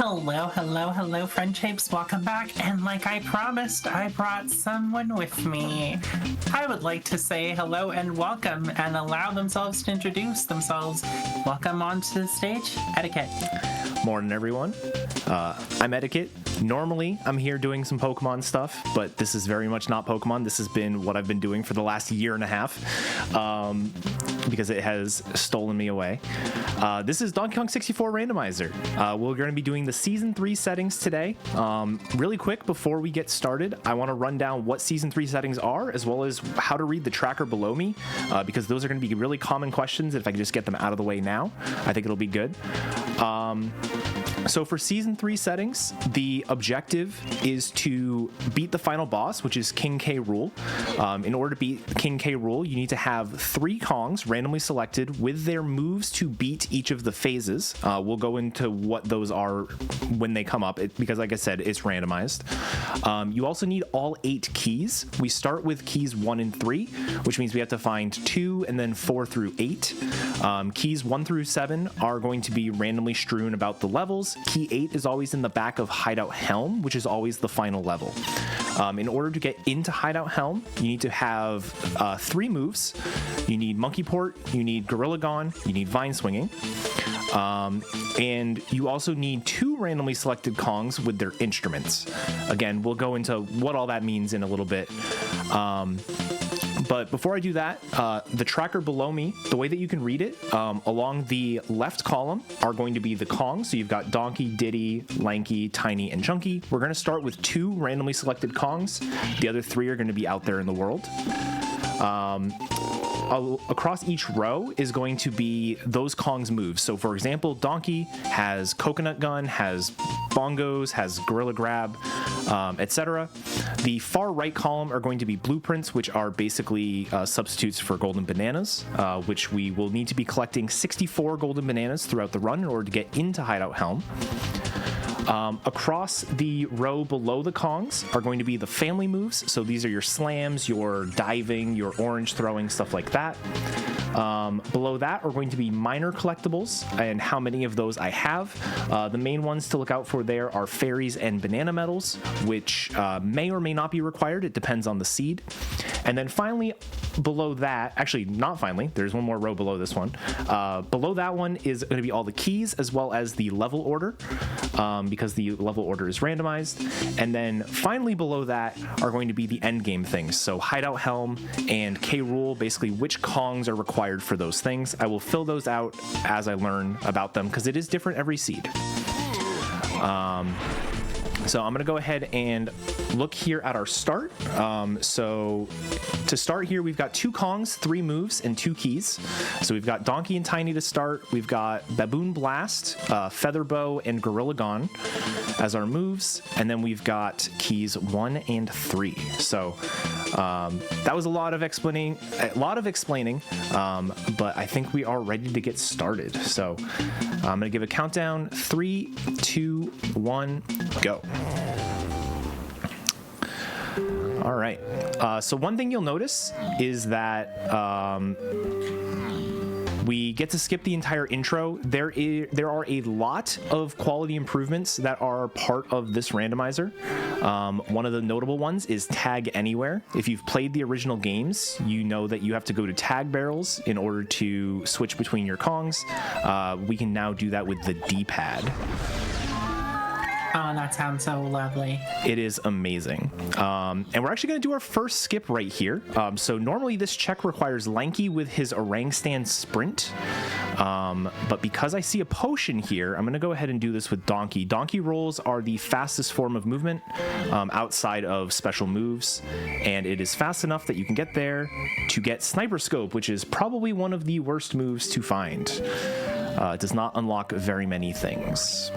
Hello, friend shapes. Welcome back. And like I promised, I brought someone with me. I would like to say hello and welcome and allow themselves to introduce themselves. Welcome onto the stage, Etiquette. Morning, everyone. I'm Eddaket. Normally, I'm here doing some Pokemon stuff, but this is very much not Pokemon. This has been what I've been doing for the last year and a half, because it has stolen me away. This is Donkey Kong 64 Randomizer. We're going to be doing the Season 3 settings today. Really quick, before we get started, I want to run down what Season 3 settings are, as well as how to read the tracker below me, because those are going to be really common questions. If I can just get them out of the way now, I think it'll be good. So for Season 3 settings, the objective is to beat the final boss, which is King K. Rool. In order to beat King K. Rool, you need to have 3 Kongs randomly selected with their moves to beat each of the phases. We'll go into what those are when they come up, because like I said, it's randomized. You also need all 8 keys. We start with keys 1 and 3, which means we have to find 2 and then 4 through 8. Keys 1 through 7 are going to be randomly strewn about the levels. Key 8 is always in the back of Hideout Helm, which is always the final level. In order to get into Hideout Helm, you need to have 3 moves. You need Monkey Port, you need Gorilla Gone, you need Vine Swinging. And you also need 2 randomly selected Kongs with their instruments. Again, we'll go into what all that means in a little bit. But before I do that, the tracker below me, the way that you can read it, along the left column are going to be the Kongs. So you've got Donkey, Diddy, Lanky, Tiny, and Chunky. We're going to start with 2 randomly selected Kongs. The other 3 are going to be out there in the world. Across each row is going to be those Kongs moves. So for example, Donkey has Coconut Gun, has Bongos, has Gorilla Grab, etc. The far right column are going to be blueprints, which are basically substitutes for golden bananas, which we will need to be collecting 64 golden bananas throughout the run in order to get into Hideout Helm. Across the row below the Kongs are going to be the family moves. So these are your slams, your diving, your orange throwing, stuff like that. Below that are going to be minor collectibles and how many of those I have. The main ones to look out for there are fairies and banana medals, which may or may not be required. It depends on the seed. And then finally, below that, actually not finally, there's one more row below this one. Below that one is going to be all the keys as well as the level order, because the level order is randomized. And then finally below that are going to be the end game things. So Hideout Helm and K. Rool, basically which Kongs are required for those things. I will fill those out as I learn about them because it is different every seed. So I'm going to go ahead and look here at our start. So to start here, we've got 2 Kongs, 3 moves, and 2 keys. So we've got Donkey and Tiny to start. We've got Baboon Blast, Feather Bow, and Gorilla Gone as our moves. And then we've got keys 1 and 3. So that was a lot of explaining, but I think we are ready to get started. So I'm going to give a countdown. 3, 2, 1, go. All right. So one thing you'll notice is that we get to skip the entire intro. There are a lot of quality improvements that are part of this randomizer. One of the notable ones is Tag Anywhere. If you've played the original games, you know that you have to go to tag barrels in order to switch between your Kongs. We can now do that with the D-pad. Oh, that sounds so lovely. It is amazing. And we're actually going to do our first skip right here. So normally this check requires Lanky with his Orang Stand Sprint. But because I see a potion here, I'm going to go ahead and do this with Donkey. Donkey rolls are the fastest form of movement outside of special moves. And it is fast enough that you can get there to get Sniper Scope, which is probably one of the worst moves to find. It does not unlock very many things.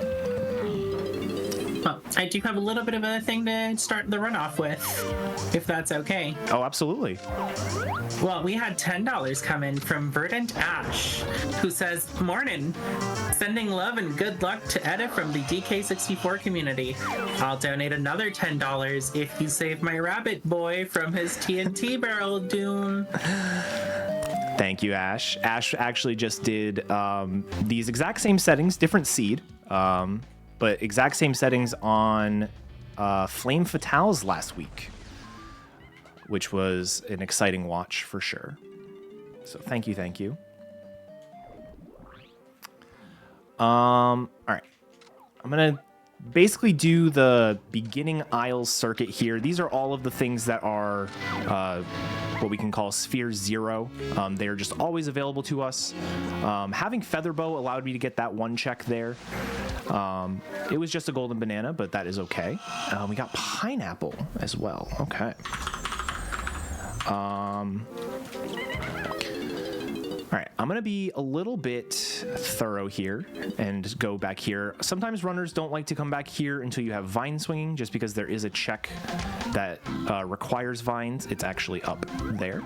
Well, I do have a little bit of a thing to start the runoff with, if that's okay. Oh, absolutely. Well, we had $10 come in from Verdant Ash, who says, "Morning. Sending love and good luck to Edda from the DK64 community. I'll donate another $10 if you save my rabbit boy from his TNT barrel doom." Thank you, Ash. Ash actually just did these exact same settings, different seed. but exact same settings on Flame Fatales last week, which was an exciting watch for sure. So thank you. All right. I'm going to basically do the beginning Isles circuit here. These are all of the things that are what we can call Sphere 0. They are just always available to us. Having Featherbow allowed me to get that one check there. It was just a golden banana, but that is okay. We got pineapple as well. Okay. All right, I'm going to be a little bit thorough here and go back here. Sometimes runners don't like to come back here until you have vine swinging, just because there is a check that requires vines. It's actually up there,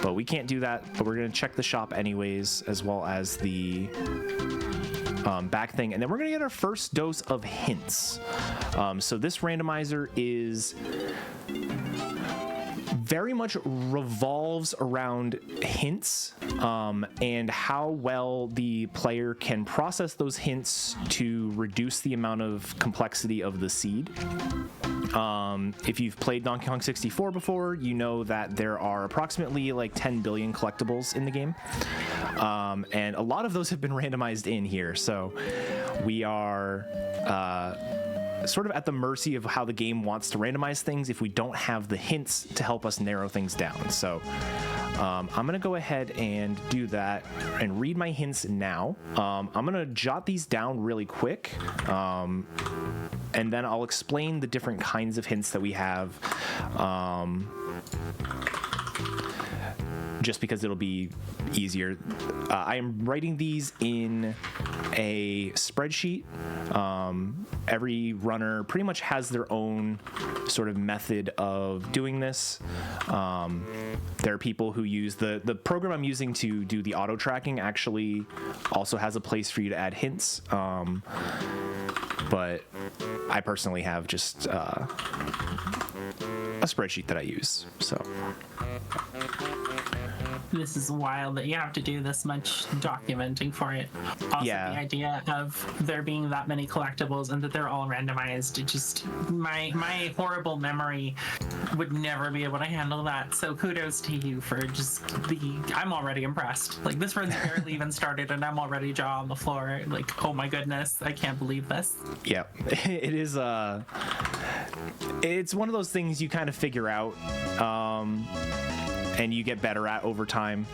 but we can't do that. But we're going to check the shop anyways, as well as the back thing. And then we're going to get our first dose of hints. So this randomizer is very much revolves around hints and how well the player can process those hints to reduce the amount of complexity of the seed. If you've played Donkey Kong 64 before, you know that there are approximately like 10 billion collectibles in the game. And a lot of those have been randomized in here. So we are sort of at the mercy of how the game wants to randomize things if we don't have the hints to help us narrow things down. So I'm going to go ahead and do that and read my hints now. I'm going to jot these down really quick, and then I'll explain the different kinds of hints that we have, just because it'll be easier. I am writing these in a spreadsheet. Every runner pretty much has their own sort of method of doing this. There are people who use the program I'm using to do the auto tracking actually also has a place for you to add hints. But I personally have just a spreadsheet that I use. So this is wild that you have to do this much documenting for it. Also, yeah. The idea of there being that many collectibles and that they're all randomized, it just my horrible memory would never be able to handle that. So kudos to you for just I'm already impressed. Like, this run's barely even started and I'm already jaw on the floor. Like, oh my goodness, I can't believe this. Yeah, it is. It's one of those things you kind of figure out. And you get better at over time.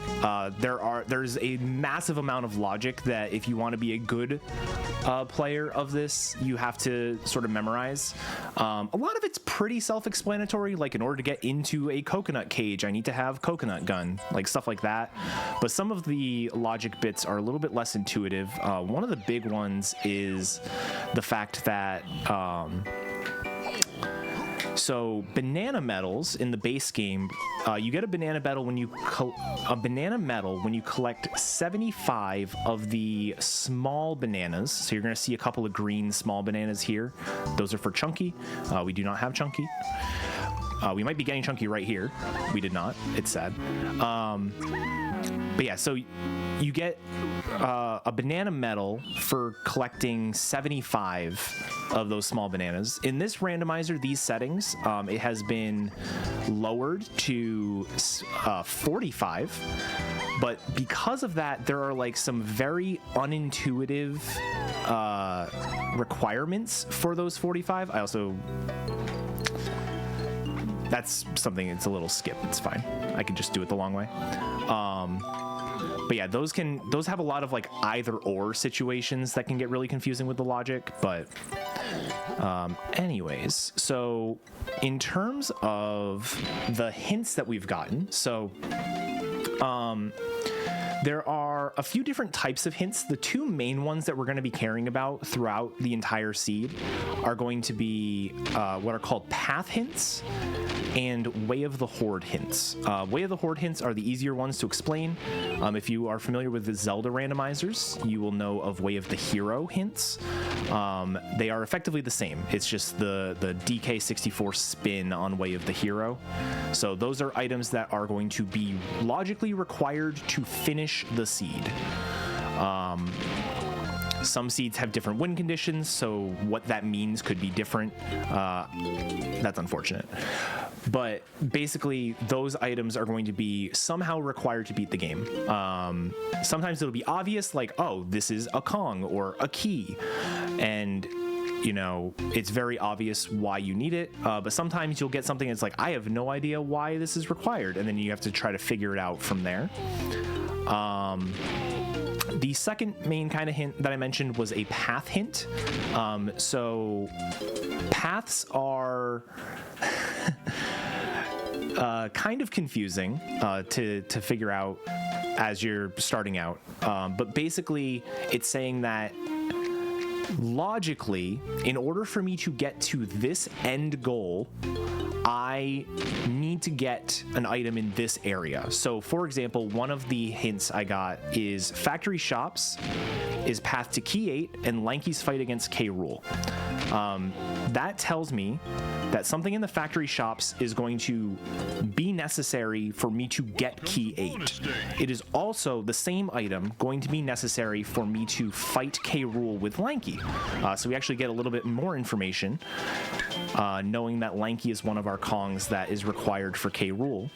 There's a massive amount of logic that if you want to be a good player of this, you have to sort of memorize. A lot of it's pretty self-explanatory. Like, in order to get into a coconut cage, I need to have coconut gun, like stuff like that. But some of the logic bits are a little bit less intuitive. One of the big ones is the fact that so banana medals in the base game, you get a banana medal when you collect 75 of the small bananas. So you're going to see a couple of green small bananas here. Those are for Chunky. We do not have Chunky. We might be getting Chunky right here. We did not. It's sad. But yeah, so you get a banana medal for collecting 75 of those small bananas. In this randomizer, these settings, it has been lowered to 45. But because of that, there are like some very unintuitive requirements for those 45. I also... That's something, it's a little skip. It's fine. I can just do it the long way. But yeah, those have a lot of like either or situations that can get really confusing with the logic. But anyways, so in terms of the hints that we've gotten, so there are a few different types of hints. The two main ones that we're going to be caring about throughout the entire seed are going to be what are called path hints and Way of the Horde hints. Way of the Horde hints are the easier ones to explain. If you are familiar with the Zelda randomizers, you will know of Way of the Hero hints. They are effectively the same. It's just the DK64 spin on Way of the Hero. So those are items that are going to be logically required to finish the seed. Some seeds have different win conditions, so what that means could be different. That's unfortunate. But basically, those items are going to be somehow required to beat the game. Sometimes it'll be obvious, like, oh, this is a Kong or a key. And you know, it's very obvious why you need it, but sometimes you'll get something that's like, I have no idea why this is required, and then you have to try to figure it out from there. The second main kind of hint that I mentioned was a path hint. So paths are kind of confusing to figure out as you're starting out, but basically it's saying that logically, in order for me to get to this end goal, I need to get an item in this area. So for example, one of the hints I got is factory shops is path to key 8 and Lanky's fight against K. Rool. That tells me that something in the factory shops is going to be necessary for me to get key 8. It is also the same item going to be necessary for me to fight K. Rool with Lanky. So we actually get a little bit more information, knowing that Lanky is one of our Kongs that is required for K. Rool.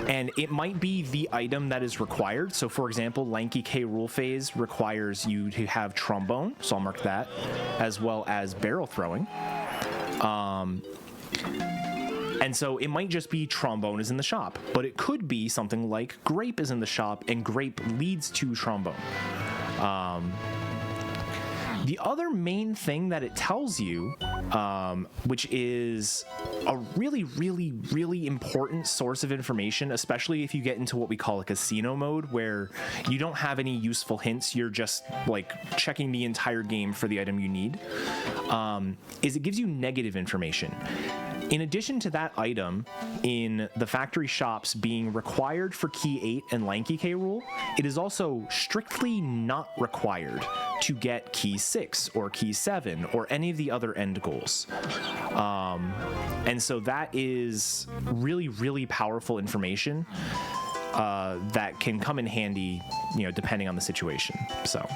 And it might be the item that is required. So for example, Lanky K. Rool phase requires you to have trombone, so I'll mark that, as well as barrel throwing. And so it might just be trombone is in the shop, but it could be something like grape is in the shop and grape leads to trombone. The other main thing that it tells you, which is a really, really, really important source of information, especially if you get into what we call a casino mode, where you don't have any useful hints, you're just like checking the entire game for the item you need, is it gives you negative information. In addition to that item in the factory shops being required for key 8 and Lanky K. Rool, it is also strictly not required to get key 6 or key 7 or any of the other end goals. And so that is really, really powerful information that can come in handy, you know, depending on the situation. So,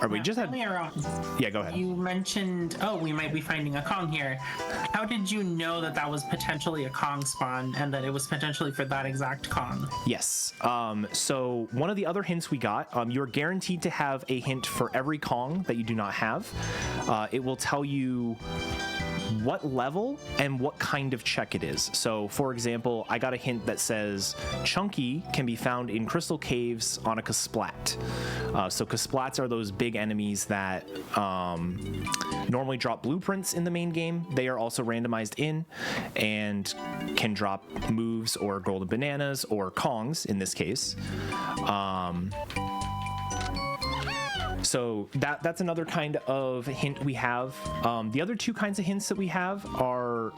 or we just had. Yeah, go ahead. You mentioned, oh, we might be finding a Kong here. How did you know that that was potentially a Kong spawn and that it was potentially for that exact Kong? Yes. So one of the other hints we got, you're guaranteed to have a hint for every Kong that you do not have. It will tell you what level and what kind of check it is. So for example, I got a hint that says Chunky can be found in crystal caves on a Kasplat. So Kasplats are those big enemies that normally drop blueprints in the main game. They are also randomized in and can drop moves or golden bananas or Kongs in this case. So that's another kind of hint we have. The other two kinds of hints that we have are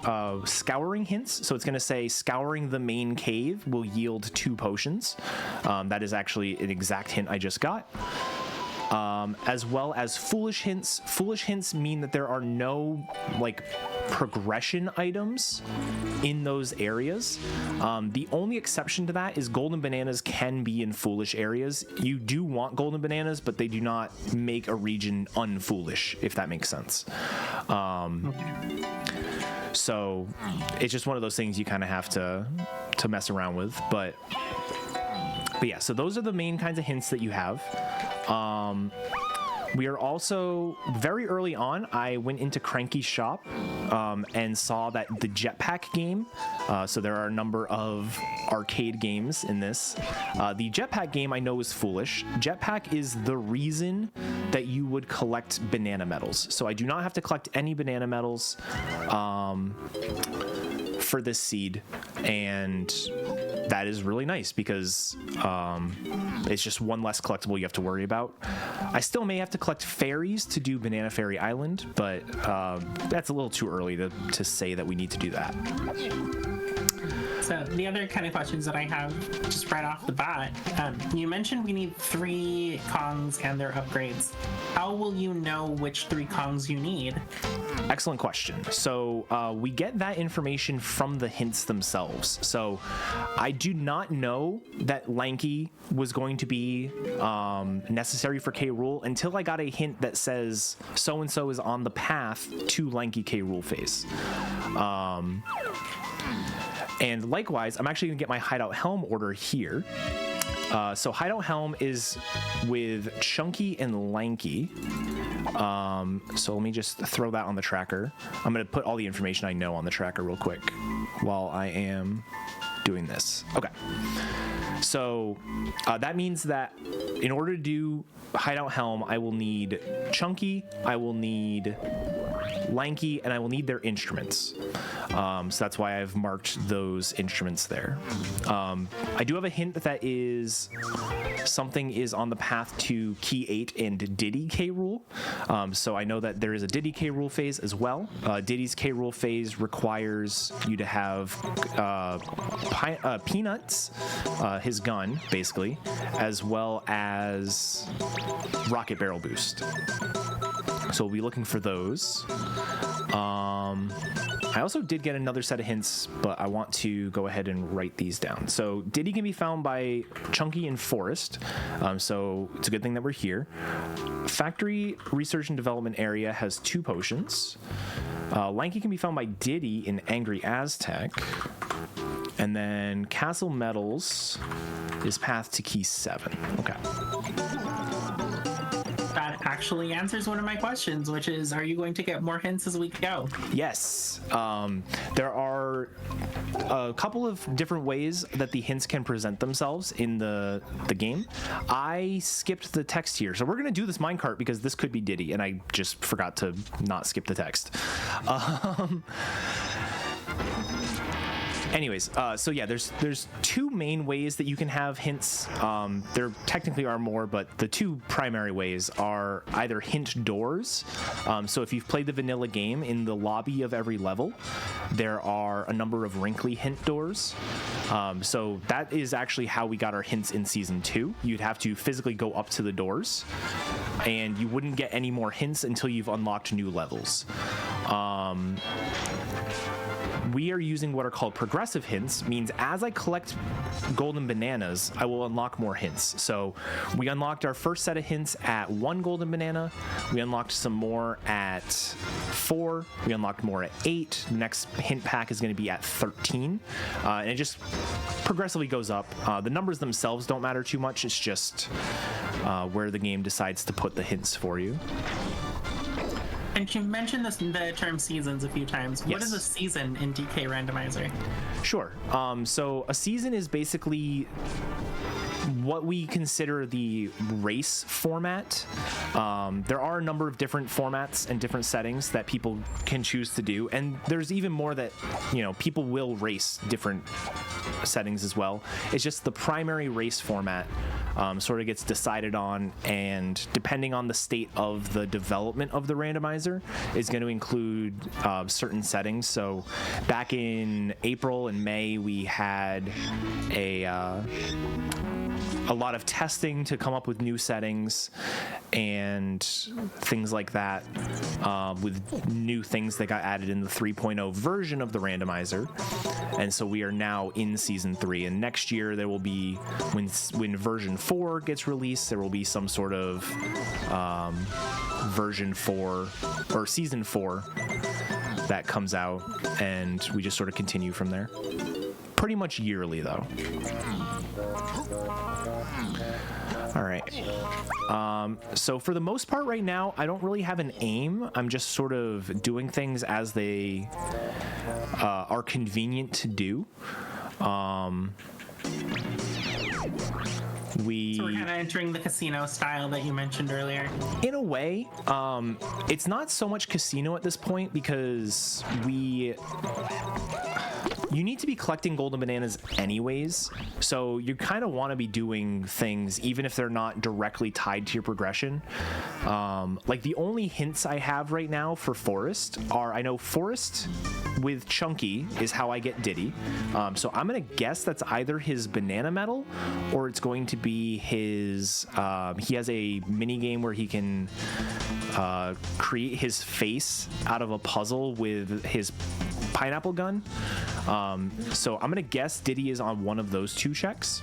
scouring hints. So it's going to say scouring the main cave will yield 2 potions. That is actually an exact hint I just got. As well as foolish hints. Foolish hints mean that there are no like progression items in those areas. The only exception to that is golden bananas can be in foolish areas. You do want golden bananas, but they do not make a region unfoolish, if that makes sense. So it's just one of those things you kind of have to mess around with. But yeah, so those are the main kinds of hints that you have. We are also, very early on, I went into Cranky's shop and saw that the Jetpack game, so there are a number of arcade games in this. The Jetpack game I know is foolish. Jetpack is the reason that you would collect banana medals. So I do not have to collect any banana medals for this seed, and that is really nice because it's just one less collectible you have to worry about. I still may have to collect fairies to do Banana Fairy Island, but that's a little too early to say that we need to do that. So the other kind of questions that I have, just right off the bat, you mentioned we need 3 Kongs and their upgrades. How will you know which 3 Kongs you need? Excellent question. So we get that information from the hints themselves. So I do not know that Lanky was going to be necessary for K. Rool until I got a hint that says so-and-so is on the path to Lanky K. Rool phase. And likewise, I'm actually going to get my Hideout Helm order here. So Hideout Helm is with Chunky and Lanky. So let me just throw that on the tracker. I'm going to put all the information I know on the tracker real quick while I am doing this. Okay. So that means that in order to do Hideout Helm, I will need Chunky, I will need Lanky, and I will need their instruments. So that's why I've marked those instruments there. I do have a hint that is something is on the path to Key 8 and Diddy K. Rool. So I know that there is a Diddy K. Rool phase as well. Diddy's K. Rool phase requires you to have Peanuts, his gun, basically, as well as Rocket Barrel Boost. So we'll be looking for those. I also did get another set of hints, but I want to go ahead and write these down. So Diddy can be found by Chunky and Forest, so it's a good thing that we're here. Factory Research and Development Area has 2 potions. Lanky can be found by Diddy in Angry Aztec. And then Castle Metals is path to Key 7. Okay. That actually answers one of my questions, which is, are you going to get more hints as we go? Yes. There are a couple of different ways that the hints can present themselves in the game. I skipped the text here, so we're going to do this minecart because this could be Diddy, and I just forgot to not skip the text. Anyways, so yeah, there's 2 main ways that you can have hints. There technically are more, but the 2 primary ways are either hint doors. So if you've played the vanilla game, in the lobby of every level, there are a number of wrinkly hint doors. So that is actually how we got our hints in Season 2. You'd have to physically go up to the doors, and you wouldn't get any more hints until you've unlocked new levels. We are using what are called progressive hints, means as I collect golden bananas, I will unlock more hints. So we unlocked our first set of hints at 1 golden banana. We unlocked some more at 4. We unlocked more at 8. The next hint pack is going to be at 13. And it just progressively goes up. The numbers themselves don't matter too much. It's just where the game decides to put the hints for you. And you mentioned the term seasons a few times. What Yes. is a season in DK Randomizer? Sure. So a season is basically what we consider the race format. There are a number of different formats and different settings that people can choose to do, and there's even more that, people will race different settings as well. It's just the primary race format sort of gets decided on, and depending on the state of the development of the randomizer is going to include certain settings. So back in April and May, we had a lot of testing to come up with new settings and things like that, with new things that got added in the 3.0 version of the randomizer. And so we are now in Season 3, and next year there will be, when version 4 gets released, there will be some sort of version 4 or Season 4 that comes out, and we just sort of continue from there. Pretty much yearly, though. All right. So for the most part right now, I don't really have an aim. I'm just sort of doing things as they are convenient to do. So we're kind of entering the casino style that you mentioned earlier. In a way, it's not so much casino at this point because you need to be collecting golden bananas anyways, so you kind of want to be doing things even if they're not directly tied to your progression. Like the only hints I have right now for Forest are, I know Forest with Chunky is how I get Diddy. So I'm gonna guess that's either his banana medal or it's going to be his, he has a mini game where he can create his face out of a puzzle with his pineapple gun. So I'm gonna guess Diddy is on one of those two checks.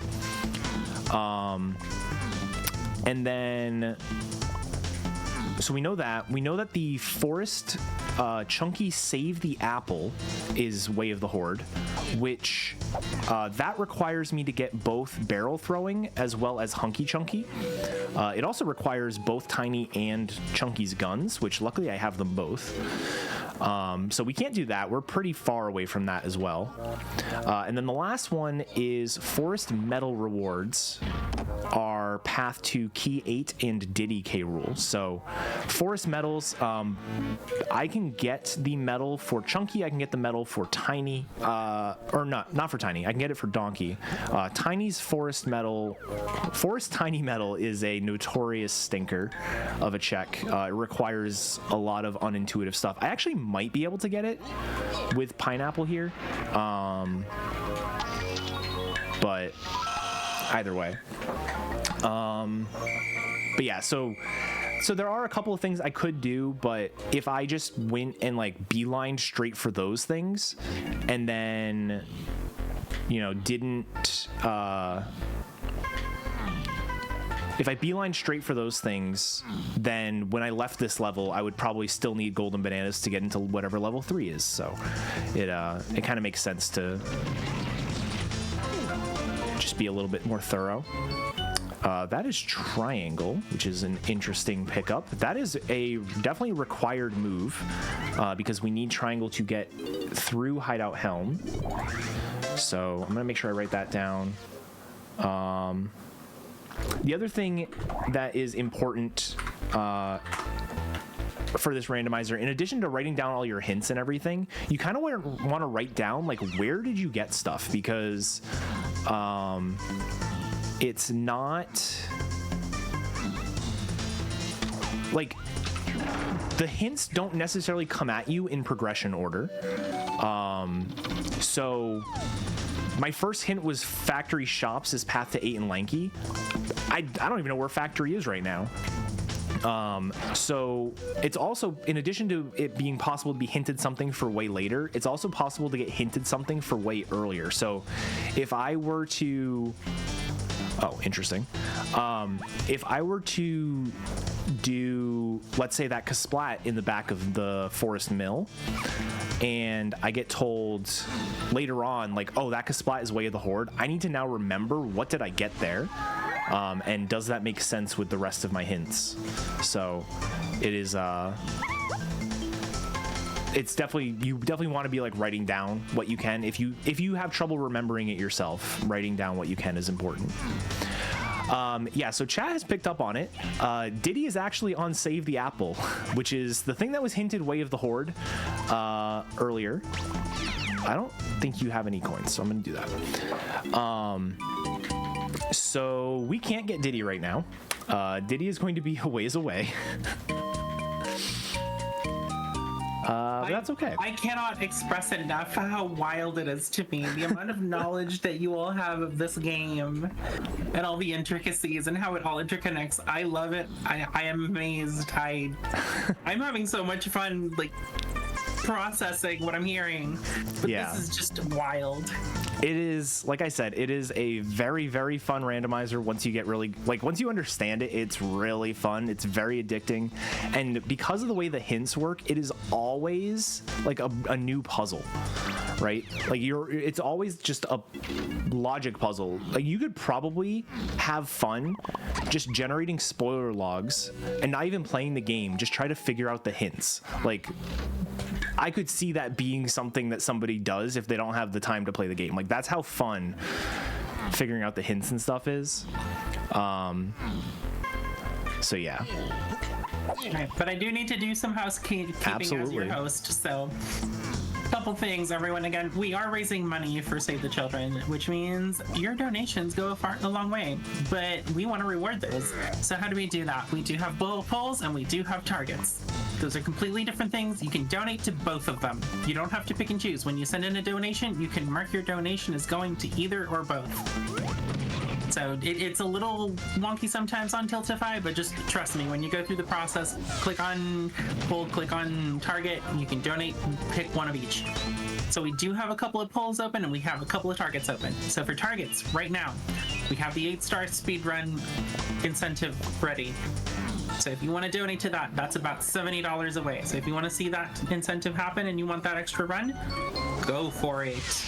And then, so we know that the Forest Chunky Save the Apple is Way of the Horde, which that requires me to get both barrel throwing as well as Hunky Chunky. It also requires both Tiny and Chunky's guns, which luckily I have them both. So we can't do that. We're pretty far away from that as well. And then the last one is Forest Medal rewards are path to Key 8 and Diddy K rules. So Forest medals, I can get the medal for Chunky, I can get the medal for Tiny, or not for Tiny, I can get it for Donkey. Tiny's Forest Tiny medal is a notorious stinker of a check. It requires a lot of unintuitive stuff. I actually might be able to get it with Pineapple here, but either way. But yeah, so there are a couple of things I could do, but if I just went and like beelined straight for those things and then, you know, didn't, if I beeline straight for those things, then when I left this level, I would probably still need golden bananas to get into whatever level 3 is. So it kind of makes sense to just be a little bit more thorough. That is Triangle, which is an interesting pickup. That is a definitely required move because we need Triangle to get through Hideout Helm. So I'm gonna make sure I write that down. The other thing that is important for this randomizer, in addition to writing down all your hints and everything, you kind of want to write down like where did you get stuff, because it's not like the hints don't necessarily come at you in progression order. So my first hint was Factory Shops is path to 8 and Lanky. I don't even know where Factory is right now. So it's also, in addition to it being possible to be hinted something for way later, it's also possible to get hinted something for way earlier. So if I were to, oh, interesting. If I were to do, let's say that Kasplat in the back of the Forest Mill, and I get told later on, like, oh, that Kasplat is Way of the Horde, I need to now remember what did I get there, and does that make sense with the rest of my hints? So it is, it's definitely, you definitely want to be like writing down what you can. If you have trouble remembering it yourself, writing down what you can is important. Yeah, so chat has picked up on it. Diddy is actually on Save the Apple, which is the thing that was hinted Way of the Horde earlier. I don't think you have any coins, so I'm gonna do that. So we can't get Diddy right now. Diddy is going to be a ways away. That's okay. I cannot express enough how wild it is to me. The amount of knowledge that you all have of this game and all the intricacies and how it all interconnects. I love it. I am amazed. I'm having so much fun, like, processing what I'm hearing. But yeah, this is just wild. It is, like I said, it is a very, very fun randomizer. Once you get really, like, once you understand it, it's really fun. It's very addicting. And because of the way the hints work, it is always like a new puzzle, right? Like it's always just a logic puzzle. Like you could probably have fun just generating spoiler logs and not even playing the game. Just try to figure out the hints. Like, I could see that being something that somebody does if they don't have the time to play the game. Like, that's how fun figuring out the hints and stuff is. So yeah. Right, but I do need to do some housekeeping as your host, so couple things, everyone. Again, we are raising money for Save the Children, which means your donations go a long way, but we want to reward those. So how do we do that? We do have bullet polls and we do have targets. Those are completely different things. You can donate to both of them. You don't have to pick and choose. When you send in a donation, you can mark your donation as going to either or both. So it's a little wonky sometimes on Tiltify, but just trust me, when you go through the process, click on poll, click on target, you can donate, pick one of each. So we do have a couple of polls open and we have a couple of targets open. So for targets, right now, we have the 8-star speedrun incentive ready. So if you want to donate to that, that's about $70 away. So if you want to see that incentive happen and you want that extra run, go for it.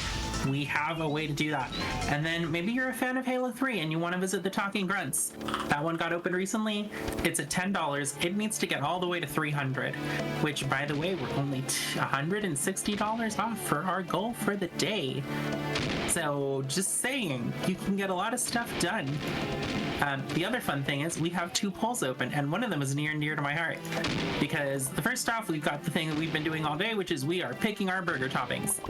We have a way to do that. And then maybe you're a fan of Halo 3 and you want to visit the Talking Grunts. That one got open recently. It's at $10. It needs to get all the way to $300, which, by the way, we're only $160 off for our goal for the day. So just saying, you can get a lot of stuff done. The other fun thing is we have 2 polls open, and one of them is near and dear to my heart. Because the first off, we've got the thing that we've been doing all day, which is we are picking our burger toppings.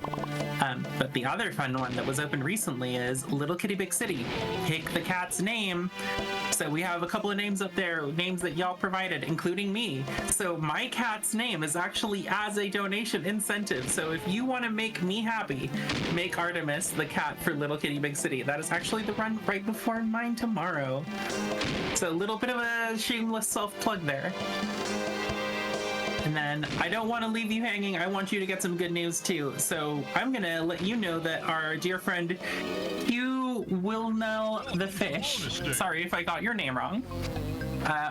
But the other fun one that was opened recently is Little Kitty Big City. Pick the cat's name. So we have a couple of names up there, names that y'all provided, including me. So my cat's name is actually as a donation incentive. So if you want to make me happy, make Artemis the cat for Little Kitty Big City. That is actually the run right before mine tomorrow. So a little bit of a shameless self-plug there. And then I don't want to leave you hanging. I want you to get some good news too. So I'm going to let you know that our dear friend Hugh Wilnell the Fish, sorry if I got your name wrong,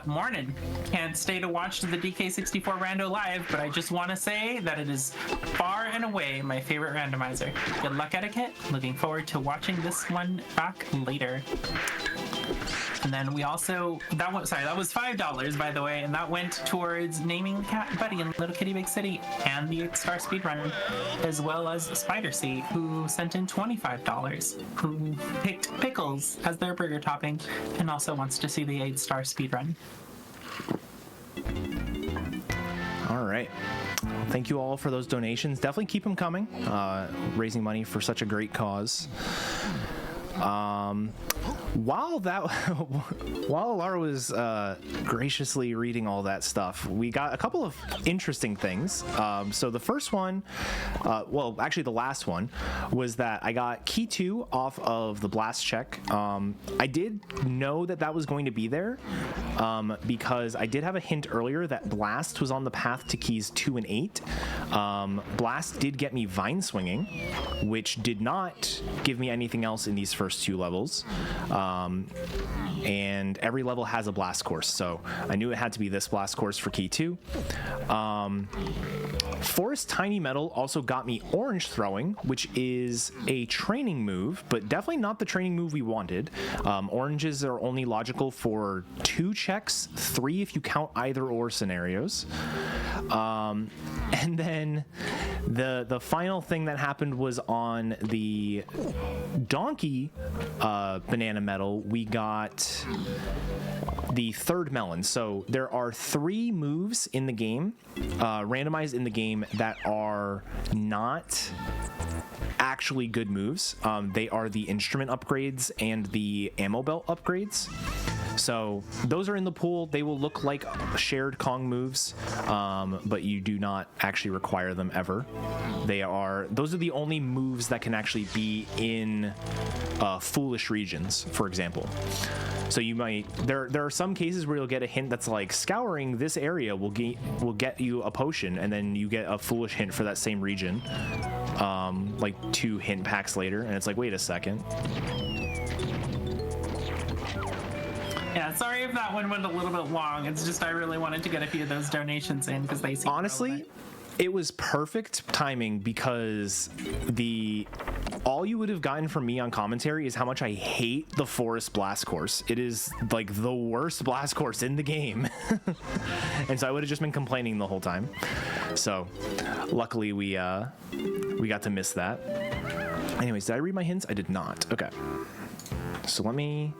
morning, can't stay to watch the DK64 Rando live, but I just want to say that it is far and away my favorite randomizer. Good luck, Eddaket. Looking forward to watching this one back later. And then we also, that was $5, by the way, and that went towards naming the cat Buddy in Little Kitty Big City and the 8-star speedrunner, as well as Spider Sea, who sent in $25, who picked pickles as their burger topping and also wants to see the 8-star speedrun. All right. Thank you all for those donations. Definitely keep them coming. Raising money for such a great cause. While Laura was graciously reading all that stuff, we got a couple of interesting things. So the first one, well, actually the last one, was that I got key 2 off of the blast check. I did know that that was going to be there because I did have a hint earlier that blast was on the path to keys 2 and 8. Blast did get me vine swinging, which did not give me anything else in these first 2 levels. And every level has a blast course, so I knew it had to be this blast course for key 2. Forest Tiny Metal also got me orange throwing, which is a training move, but definitely not the training move we wanted. Oranges are only logical for 2 checks, 3 if you count either or scenarios. And then the final thing that happened was on the donkey banana medal, we got the 3rd melon. So there are 3 moves in the game, randomized in the game, that are not actually good moves. They are the instrument upgrades and the ammo belt upgrades. So those are in the pool. They will look like shared Kong moves, but you do not actually require them ever. Those are the only moves that can actually be in foolish regions, for example. So you might, there are some cases where you'll get a hint that's like scouring this area will get you a potion, and then you get a foolish hint for that same region, like 2 hint packs later, and it's like, wait a second. Yeah, sorry if that one went a little bit long. It's just I really wanted to get a few of those donations in because they seem honestly relevant. It was perfect timing because all you would have gotten from me on commentary is how much I hate the Forest Blast Course. It is like the worst blast course in the game. And so I would have just been complaining the whole time. So luckily we got to miss that. Anyways, did I read my hints? I did not. Okay. So let me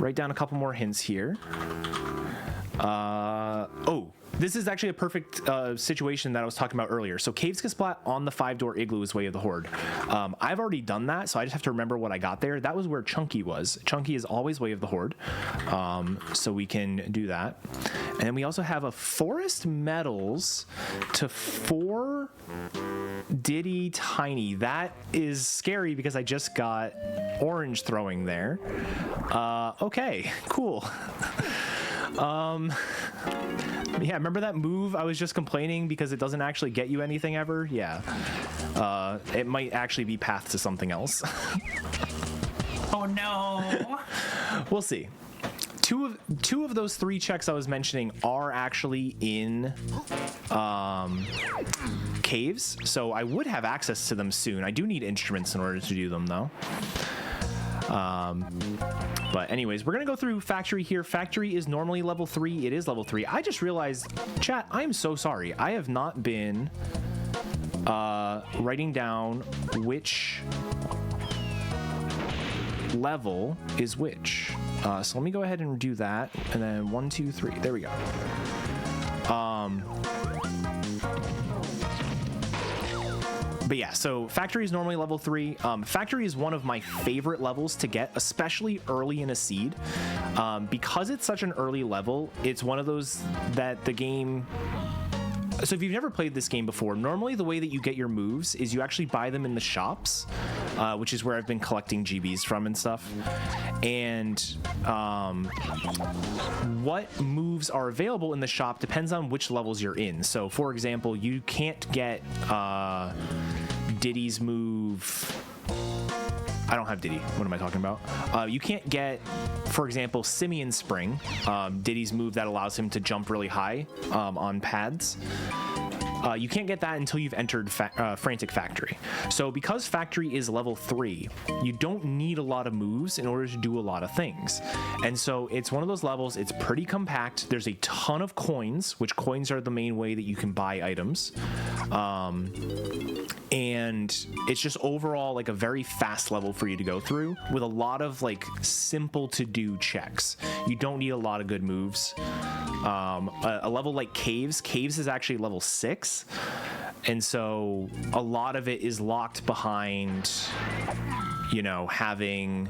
write down a couple more hints here. this is actually a perfect situation that I was talking about earlier. So Caves Get Splat on the 5-door igloo is Way of the Horde. I've already done that, so I just have to remember what I got there. That was where Chunky was. Chunky is always Way of the Horde, so we can do that. And then we also have a Forest Medals to 4 Diddy Tiny. That is scary because I just got orange throwing there. Okay, cool. Yeah, remember that move I was just complaining because it doesn't actually get you anything ever? Yeah. It might actually be path to something else. Oh no. We'll see. Two of those 3 checks I was mentioning are actually in caves, so I would have access to them soon. I do need instruments in order to do them, though. But anyways, we're gonna go through factory here. Factory is normally level 3. It is level 3. I just realized, chat, I am so sorry. I have not been writing down which level is which. So let me go ahead and do that. And then 1, 2, 3. There we go. But yeah, so Factory is normally level 3. Factory is one of my favorite levels to get, especially early in a seed. Because it's such an early level, it's one of those that the game... So if you've never played this game before, normally the way that you get your moves is you actually buy them in the shops, which is where I've been collecting GBs from and stuff. And what moves are available in the shop depends on which levels you're in. So for example, you can't get Diddy's move... I don't have Diddy. What am I talking about? You can't get, for example, Simian Spring, Diddy's move that allows him to jump really high on pads. You can't get that until you've entered Frantic Factory. So because Factory is level 3, you don't need a lot of moves in order to do a lot of things. And so it's one of those levels, it's pretty compact. There's a ton of coins, which coins are the main way that you can buy items. And it's just overall like a very fast level for you to go through with a lot of like simple to do checks. You don't need a lot of good moves. A level like Caves is actually level 6. And so a lot of it is locked behind, you know, having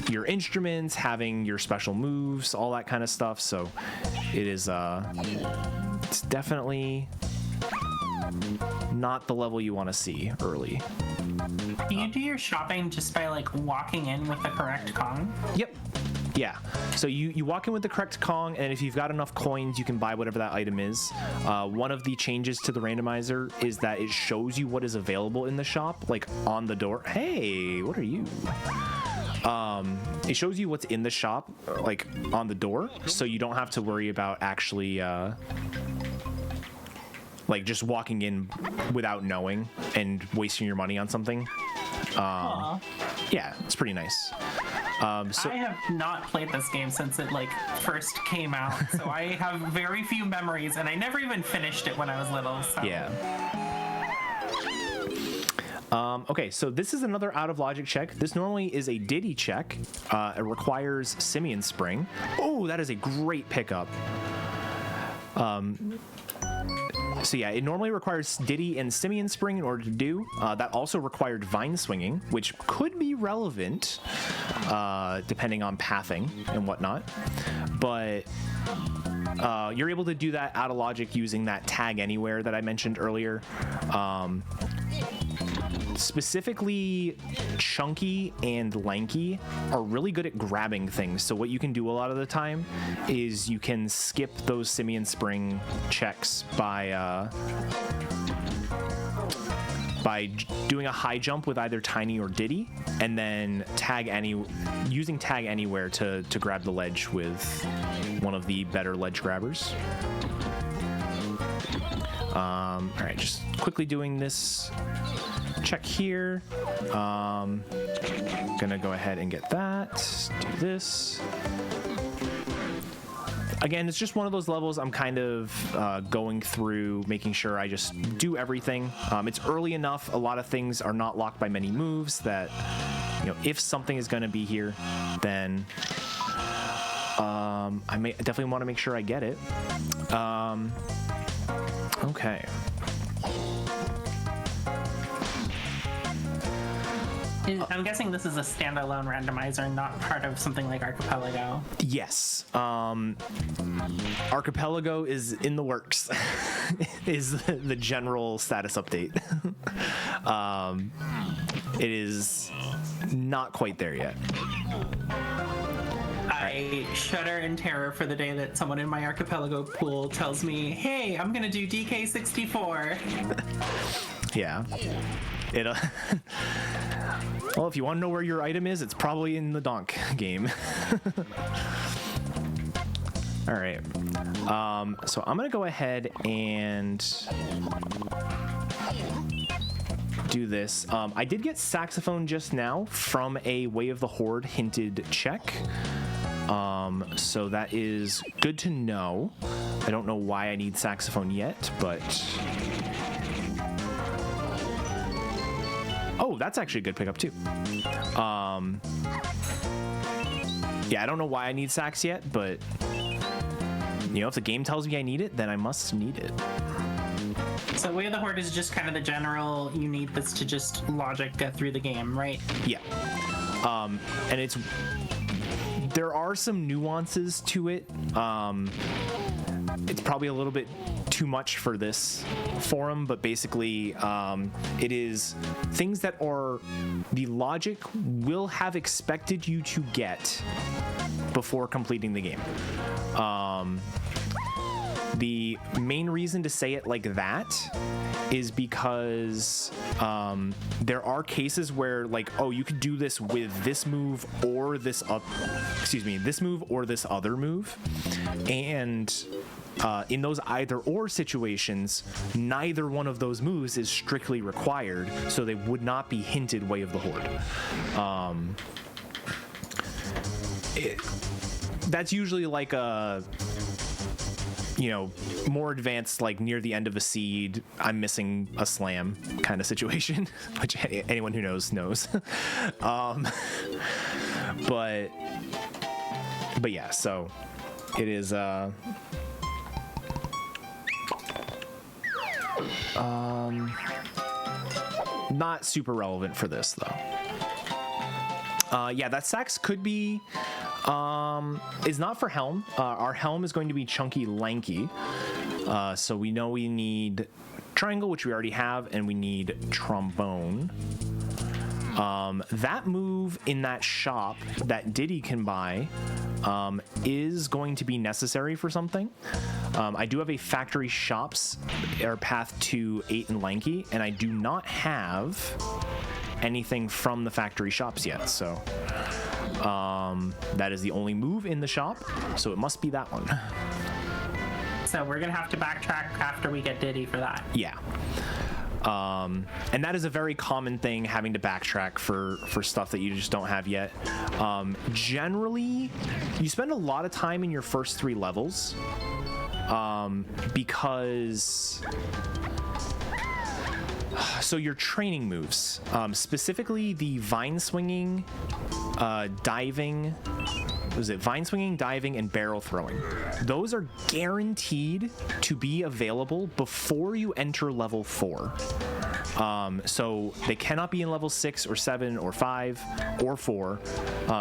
your instruments, having your special moves, all that kind of stuff. So it is, it's definitely not the level you want to see early. Do you do your shopping just by like walking in with the correct Kong? Yep. Yeah. So you walk in with the correct Kong, and if you've got enough coins, you can buy whatever that item is. One of the changes to the randomizer is that it shows you what is available in the shop, like on the door. Hey, what are you? It shows you what's in the shop, like on the door, so you don't have to worry about actually like just walking in without knowing and wasting your money on something. Yeah, it's pretty nice. So I have not played this game since it like first came out, so I have very few memories, and I never even finished it when I was little. So. Yeah. Okay, so this is another out of logic check. This normally is a Diddy check. It requires Simian Spring. Oh, that is a great pickup. So yeah, it normally requires Diddy and Simian Spring in order to do. That also required Vine Swinging, which could be relevant depending on pathing and whatnot. But you're able to do that out of logic using that tag anywhere that I mentioned earlier. Specifically, Chunky and Lanky are really good at grabbing things. So what you can do a lot of the time is you can skip those Simian Spring checks by doing a high jump with either Tiny or Diddy, and then using Tag Anywhere to grab the ledge with one of the better ledge grabbers. All right, just quickly doing this check here. Gonna go ahead and get that. Do this. Again, it's just one of those levels I'm kind of going through, making sure I just do everything. It's early enough. A lot of things are not locked by many moves that, you know, if something is going to be here, then I definitely want to make sure I get it. Okay. I'm guessing this is a standalone randomizer, not part of something like Archipelago. Yes. Archipelago is in the works, is the general status update. It is not quite there yet. I shudder in terror for the day that someone in my Archipelago pool tells me, hey, I'm going to do DK64. Yeah. Well, if you want to know where your item is, it's probably in the donk game. All right. So I'm going to go ahead and do this. I did get saxophone just now from a Way of the Horde hinted check. So that is good to know. I don't know why I need saxophone yet, but... Oh, that's actually a good pickup too. Yeah, I don't know why I need sax yet, but you know, if the game tells me I need it, then I must need it. So Way of the Horde is just kind of the general, you need this to just logic get through the game, right? Yeah. And there are some nuances to it. It's probably a little bit too much for this forum, but basically it is things that are the logic will have expected you to get before completing the game. The main reason to say it like that is because there are cases where, like, oh, you could do this with this move or this this move or this other move, and in those either or situations, neither one of those moves is strictly required, so they would not be hinted Way of the Horde. That's usually like a, you know, more advanced, like near the end of a seed, I'm missing a slam kind of situation, which anyone who knows. But yeah, so it is not super relevant for this though. Yeah, that sax could be is not for helm. Our helm is going to be chunky lanky, so we know we need triangle, which we already have, and we need trombone. That move in that shop that Diddy can buy is going to be necessary for something. I do have a factory shops or path to 8 and lanky, and I do not have anything from the factory shops yet, so that is the only move in the shop, so it must be that one. So we're gonna have to backtrack after we get Diddy for that. Yeah. And that is a very common thing, having to backtrack for stuff that you just don't have yet. Generally, you spend a lot of time in your first 3 levels because... So your training moves, specifically the vine swinging, diving, vine swinging, diving, and barrel throwing. Those are guaranteed to be available before you enter level 4. So they cannot be in level 6 or 7 or 5 or 4.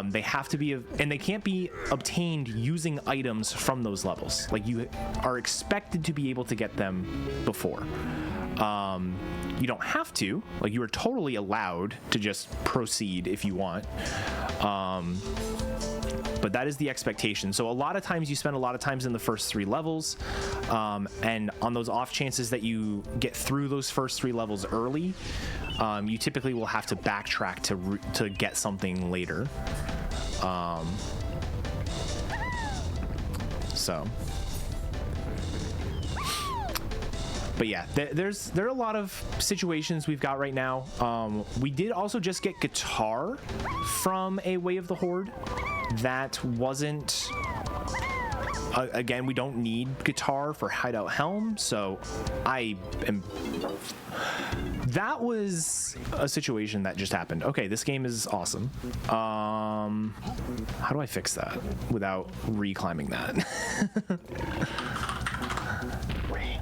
They have to be, and they can't be obtained using items from those levels. Like, you are expected to be able to get them before. You don't have to, like, you are totally allowed to just proceed if you want. But that is the expectation. So a lot of times you spend a lot of times in the first 3 levels, and on those off chances that you get through those first 3 levels early, you typically will have to backtrack to get something later. But yeah, there are a lot of situations we've got right now. We did also just get guitar from a Way of the Horde. That wasn't... again, we don't need guitar for Hideout Helm, so that was a situation that just happened. Okay, this game is awesome. How do I fix that without re-climbing that?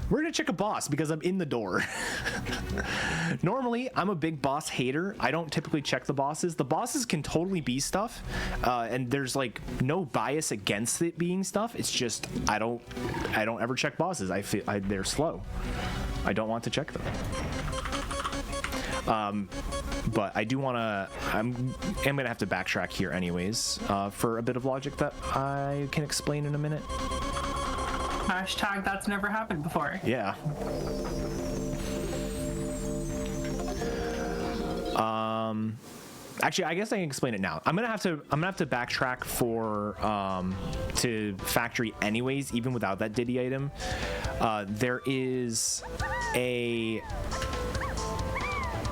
We're gonna check a boss because I'm in the door. Normally, I'm a big boss hater. I don't typically check the bosses. The bosses can totally be stuff, and there's like no bias against it being stuff. It's just I don't ever check bosses. I feel they're slow. I don't want to check them. But I do want to. I'm gonna have to backtrack here anyways for a bit of logic that I can explain in a minute. Hashtag that's never happened before. Yeah. Actually, I guess I can explain it now. I'm gonna have to backtrack for to factory anyways, even without that Diddy item. There is a.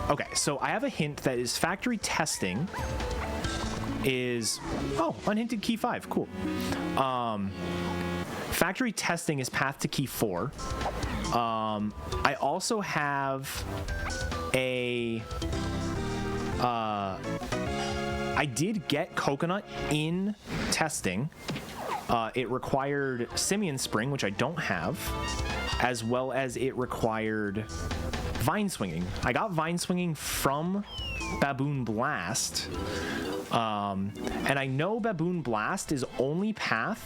Okay, so I have a hint that is factory testing is unhinted key 5. Cool. Factory testing is path to key 4. I also have a I did get coconut in testing. It required Simian Spring, which I don't have, as well as it required Vine Swinging. I got Vine Swinging from Baboon Blast. And I know Baboon Blast is only path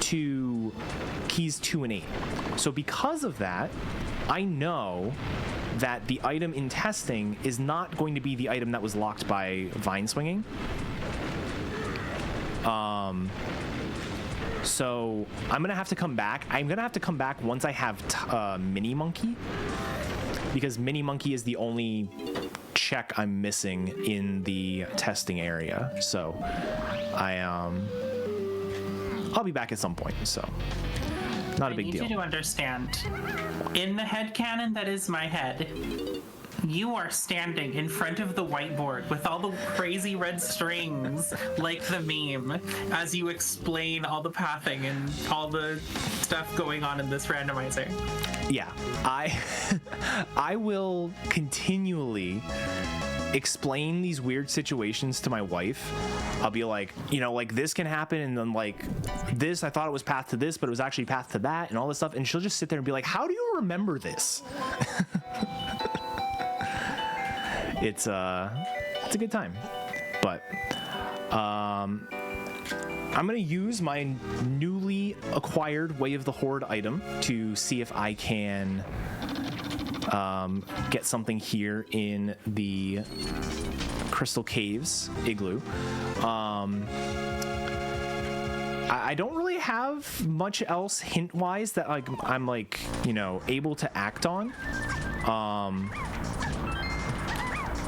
to keys 2 and 8. So because of that, I know that the item in testing is not going to be the item that was locked by Vine Swinging. So I'm gonna have to come back. I'm gonna have to come back once I have Mini Monkey, because Mini Monkey is the only check I'm missing in the testing area. So I'll be back at some point, so not a big deal. I need you to understand, in the headcanon that is my head, you are standing in front of the whiteboard with all the crazy red strings, like the meme, as you explain all the pathing and all the stuff going on in this randomizer. Yeah, I will continually explain these weird situations to my wife. I'll be like, like this can happen, and then like this, I thought it was path to this, but it was actually path to that, and all this stuff, and she'll just sit there and be like, how do you remember this? It's a good time. But I'm gonna use my newly acquired Way of the Horde item to see if I can get something here in the Crystal Caves igloo. I don't really have much else hint-wise that I'm able to act on.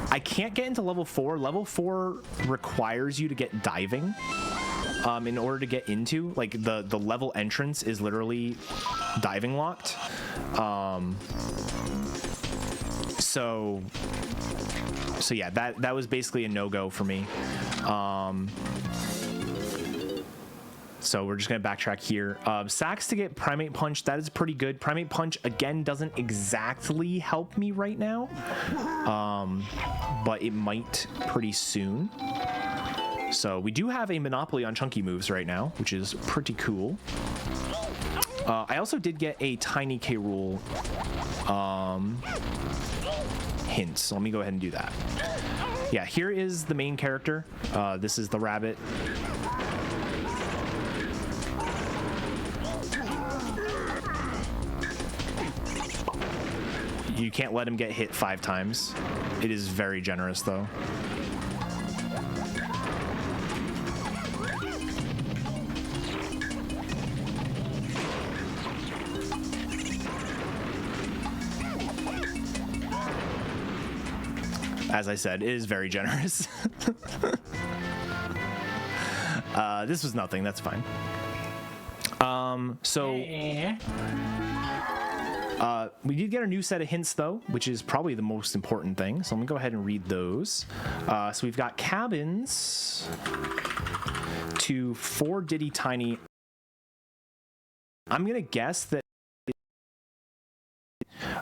I can't get into level 4. Level 4 requires you to get diving in order to get into, like, the level entrance is literally diving locked. So yeah, that was basically a no-go for me. So we're just gonna backtrack here. Sacks to get Primate Punch, that is pretty good. Primate Punch, again, doesn't exactly help me right now, but it might pretty soon. So we do have a monopoly on chunky moves right now, which is pretty cool. I also did get a Tiny K Rool hint, so let me go ahead and do that. Yeah, here is the main character. This is the rabbit. You can't let him get hit 5 times. It is very generous, though. As I said, it is very generous. This was nothing. That's fine. We did get a new set of hints, though, which is probably the most important thing. So I'm going to go ahead and read those. So we've got cabins to 4 Diddy Tiny. I'm going to guess that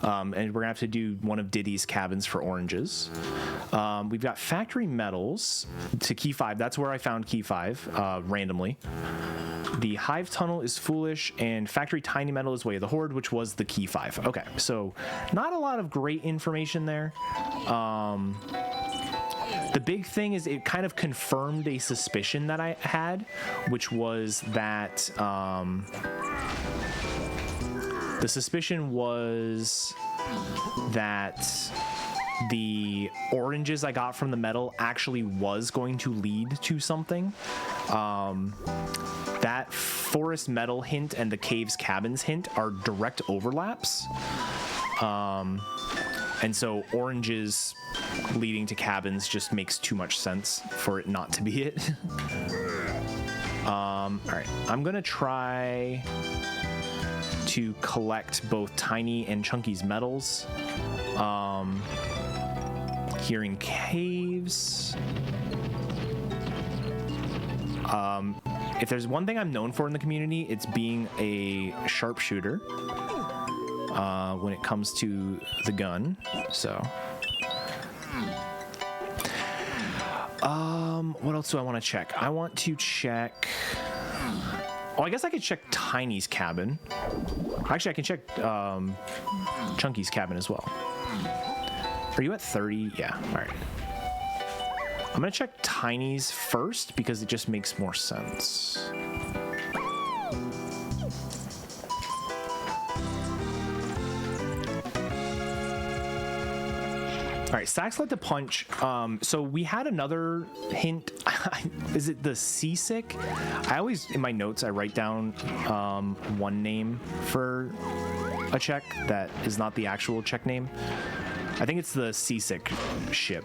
And we're gonna have to do one of Diddy's cabins for oranges. We've got factory metals to key 5. That's where I found key 5 randomly. The hive tunnel is foolish, and factory tiny metal is way of the horde, which was the key 5. Okay, so not a lot of great information there. The big thing is it kind of confirmed a suspicion that I had, which was that the suspicion was that the oranges I got from the metal actually was going to lead to something. That forest metal hint and the caves cabins hint are direct overlaps. And so oranges leading to cabins just makes too much sense for it not to be it. All right, I'm gonna try to collect both Tiny and Chunky's medals. Here in caves. If there's one thing I'm known for in the community, it's being a sharpshooter when it comes to the gun. So, what else do I want to check? I want to check. Oh, I guess I could check Tiny's cabin. Actually, I can check Chunky's cabin as well. Are you at 30? Yeah, all right. I'm gonna check Tiny's first because it just makes more sense. All right, Sax like to punch. So we had another hint. Is it the seasick? I always, in my notes, I write down one name for a check that is not the actual check name. I think it's the seasick ship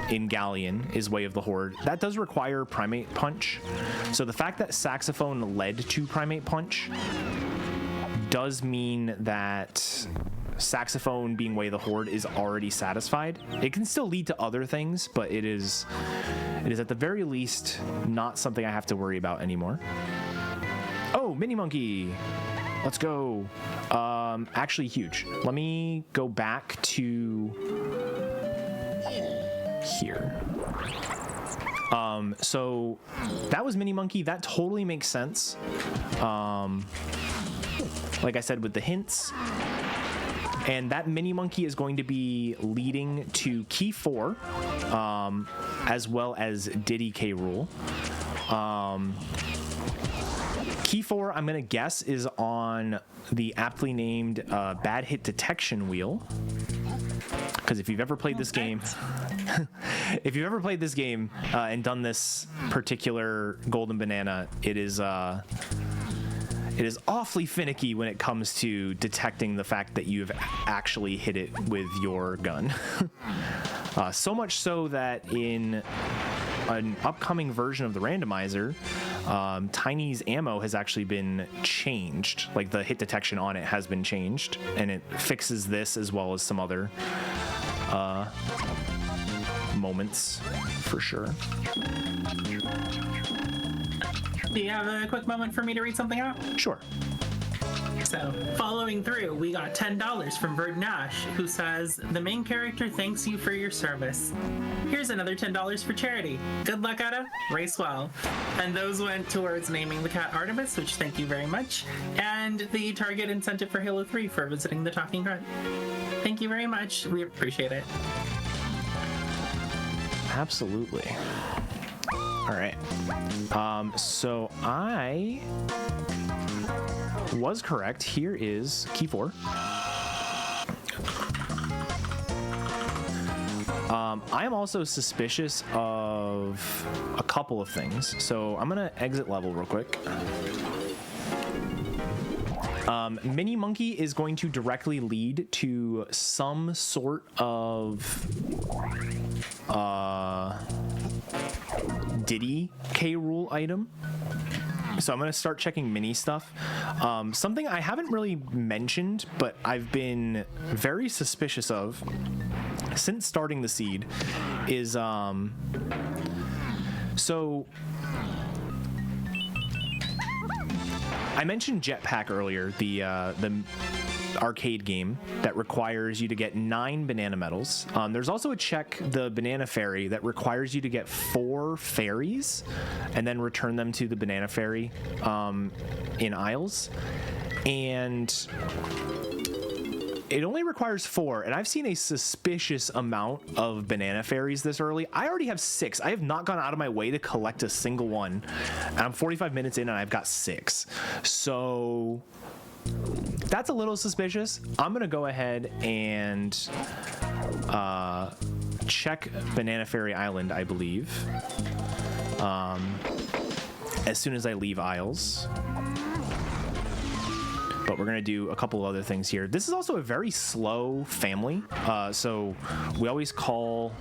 in Galleon is Way of the Horde. That does require Primate Punch. So the fact that Saxophone led to Primate Punch does mean that Saxophone being Way of the Horde is already satisfied. It can still lead to other things, but it is at the very least not something I have to worry about anymore. Oh, Mini Monkey. Let's go. Actually huge. Let me go back to here. So that was Mini Monkey. That totally makes sense. Like I said, with the hints. And that Mini Monkey is going to be leading to Key 4, as well as Diddy K. Rool. Key 4, I'm going to guess, is on the aptly named Bad Hit Detection wheel. Because if you've ever played this game... if you've ever played this game and done this particular Golden Banana, it is awfully finicky when it comes to detecting the fact that you've actually hit it with your gun. So much so that in an upcoming version of the randomizer, Tiny's ammo has actually been changed. Like the hit detection on it has been changed, and it fixes this as well as some other moments for sure. Do you have a quick moment for me to read something out? Sure. So, following through, we got $10 from Bird Nash, who says, "The main character thanks you for your service. Here's another $10 for charity. Good luck, Edda. Race well." And those went towards naming the cat Artemis, which thank you very much, and the target incentive for Halo 3 for visiting the Talking Grunt. Thank you very much. We appreciate it. Absolutely. All right. So I was correct. Here is Key 4. I am also suspicious of a couple of things. So I'm going to exit level real quick. Mini Monkey is going to directly lead to some sort of Diddy K. Rool item. So I'm going to start checking mini stuff. Something I haven't really mentioned, but I've been very suspicious of since starting the seed is so I mentioned jetpack earlier, the arcade game that requires you to get 9 banana medals. There's also a check, the Banana Fairy, that requires you to get 4 fairies and then return them to the Banana Fairy in Isles. And it only requires 4, and I've seen a suspicious amount of banana fairies this early. I already have 6. I have not gone out of my way to collect a single one, and I'm 45 minutes in and I've got 6. So that's a little suspicious. I'm gonna go ahead and check Banana Fairy Island, I believe, as soon as I leave Isles. But we're going to do a couple of other things here. This is also a very slow family. So we always call,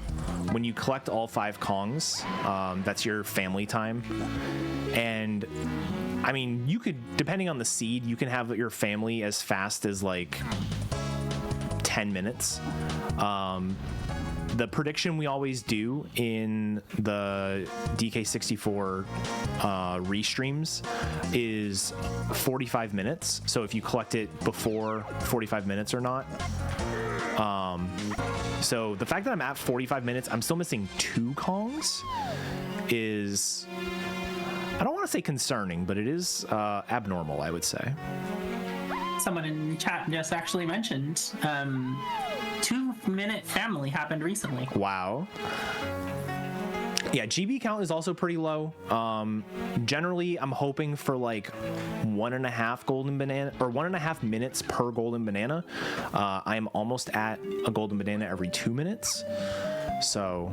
when you collect all 5 Kongs, that's your family time. And I mean, you could, depending on the seed, you can have your family as fast as like 10 minutes. The prediction we always do in the DK64 restreams is 45 minutes. So if you collect it before 45 minutes or not. So the fact that I'm at 45 minutes, I'm still missing 2 Kongs is, I don't want to say concerning, but it is abnormal, I would say. Someone in chat just actually mentioned 2-minute family happened recently. Wow. Yeah, GB count is also pretty low. Generally, I'm hoping for like 1.5 golden banana, or 1.5 minutes per golden banana. I'm almost at a golden banana every 2 minutes. So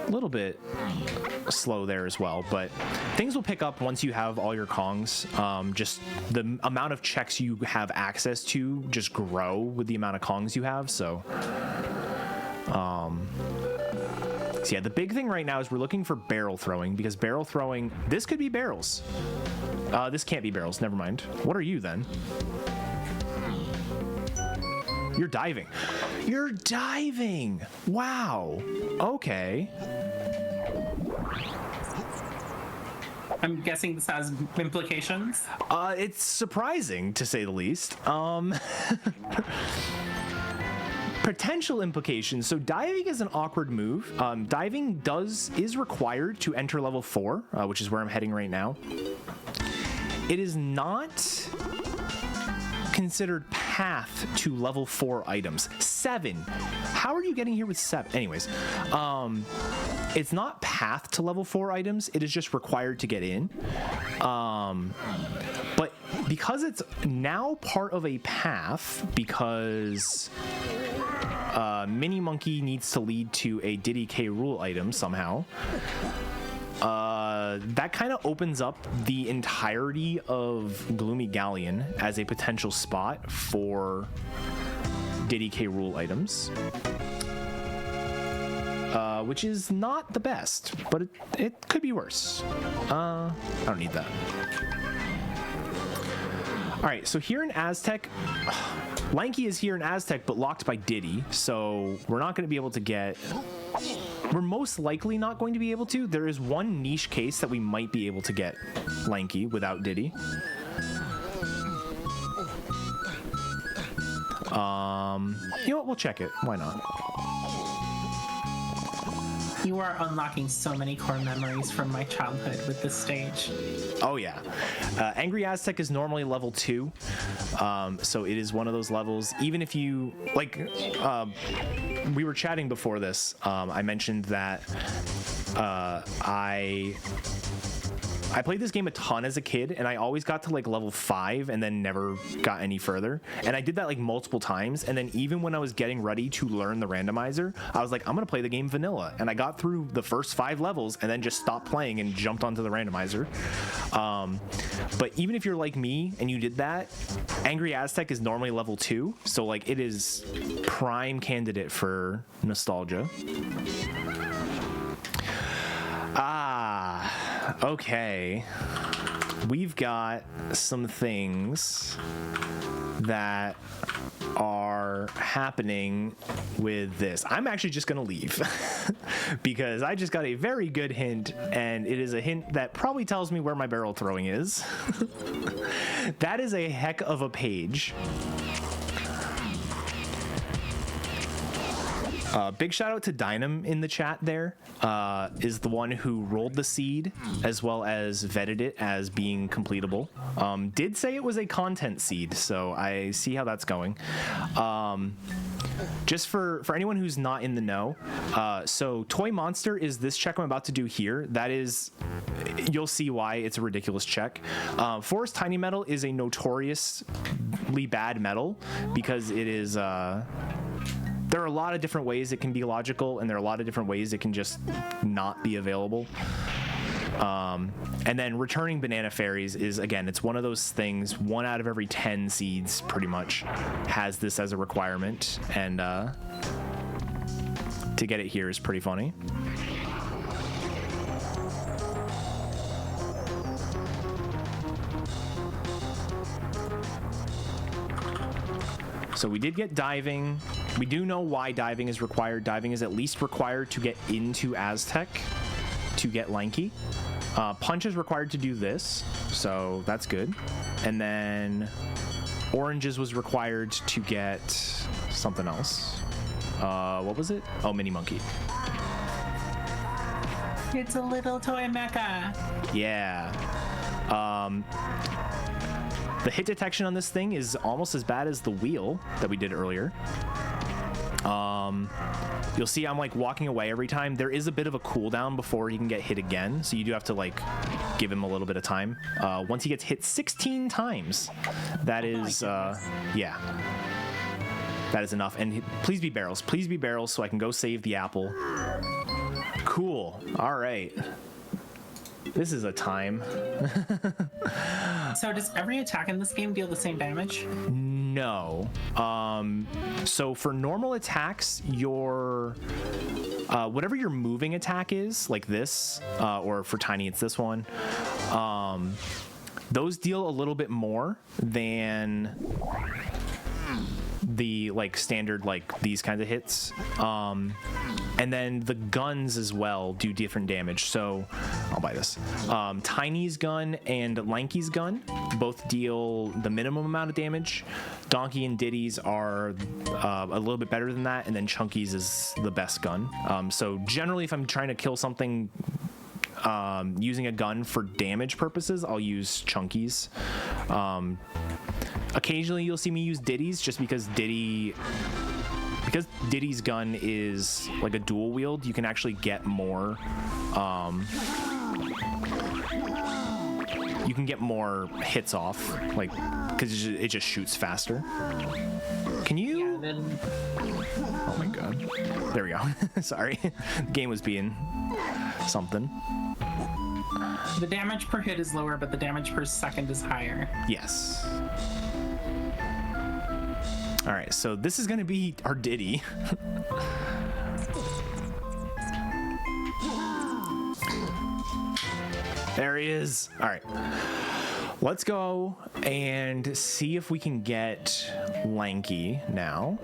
a little bit slow there as well, but things will pick up once you have all your Kongs. Just the amount of checks you have access to just grow with the amount of Kongs you have. So yeah, the big thing right now is we're looking for barrel throwing, because barrel throwing, this could be barrels. This can't be barrels, never mind. What are you then? You're diving. You're diving. Wow. Okay. I'm guessing this has implications. It's surprising, to say the least. Potential implications. So diving is an awkward move. Diving is required to enter level 4, which is where I'm heading right now. It is not considered path to level 4 items. 7. How are you getting here with 7? Anyways, it's not path to level 4 items. It is just required to get in. But because it's now part of a path, because Mini Monkey needs to lead to a Diddy K rule item somehow, that kind of opens up the entirety of Gloomy Galleon as a potential spot for Diddy K rule items, which is not the best, but it could be worse. I don't need that. All right, so here in Aztec, Lanky is here in Aztec, but locked by Diddy, so we're not going to be able to get... We're most likely not going to be able to. There is one niche case that we might be able to get Lanky without Diddy. You know what? We'll check it. Why not? You are unlocking so many core memories from my childhood with this stage. Oh yeah. Angry Aztec is normally level 2. So it is one of those levels, even if you, like, we were chatting before this, I mentioned that I played this game a ton as a kid, and I always got to like level 5 and then never got any further. And I did that like multiple times. And then even when I was getting ready to learn the randomizer, I was like, I'm going to play the game vanilla. And I got through the first 5 levels and then just stopped playing and jumped onto the randomizer. But even if you're like me and you did that, Angry Aztec is normally level 2. So like it is prime candidate for nostalgia. Okay. we've got some things that are happening with this. I'm actually just gonna leave because I just got a very good hint, and it is a hint that probably tells me where my barrel throwing is. That is a heck of a page. Big shout out to Dynam in the chat there, is the one who rolled the seed as well as vetted it as being completable. Did say it was a content seed, so I see how that's going. Just for anyone who's not in the know, so Toy Monster is this check I'm about to do here. That is, you'll see why it's a ridiculous check. Forest Tiny Metal is a notoriously bad metal because it is... there are a lot of different ways it can be logical, and there are a lot of different ways it can just not be available. And then returning Banana Fairies is, again, it's one of those things, 1 out of every 10 seeds pretty much has this as a requirement, and to get it here is pretty funny. So we did get diving. We do know why diving is required. Diving is at least required to get into Aztec to get Lanky. Punch is required to do this, so that's good. And then Oranges was required to get something else. What was it? Oh, Mini Monkey. It's a little toy mecha. Yeah. The hit detection on this thing is almost as bad as the wheel that we did earlier. You'll see I'm like walking away every time. There is a bit of a cooldown before he can get hit again, so you do have to like give him a little bit of time. Once he gets hit 16 times, that is, yeah. That is enough. And please be barrels so I can go save the apple. Cool. All right. This is a time. So does every attack in this game deal the same damage? No. So for normal attacks, your whatever your moving attack is, like this, or for Tiny it's this one, those deal a little bit more than the like standard like these kinds of hits, and then the guns as well do different damage. So I'll buy this. Tiny's gun and Lanky's gun both deal the minimum amount of damage. Donkey and Diddy's are a little bit better than that, and then Chunky's is the best gun. So generally, if I'm trying to kill something using a gun for damage purposes, I'll use Chunky's. Occasionally you'll see me use Diddy's just because Diddy's gun is like a dual wield. You can actually get more you can get more hits off, like, because it just shoots faster. Can you? Yeah, then... Oh my god. There we go. Sorry. The game was being something. The damage per hit is lower, but the damage per second is higher. Yes. All right, so this is going to be our Diddy. There he is. All right. Let's go and see if we can get Lanky now.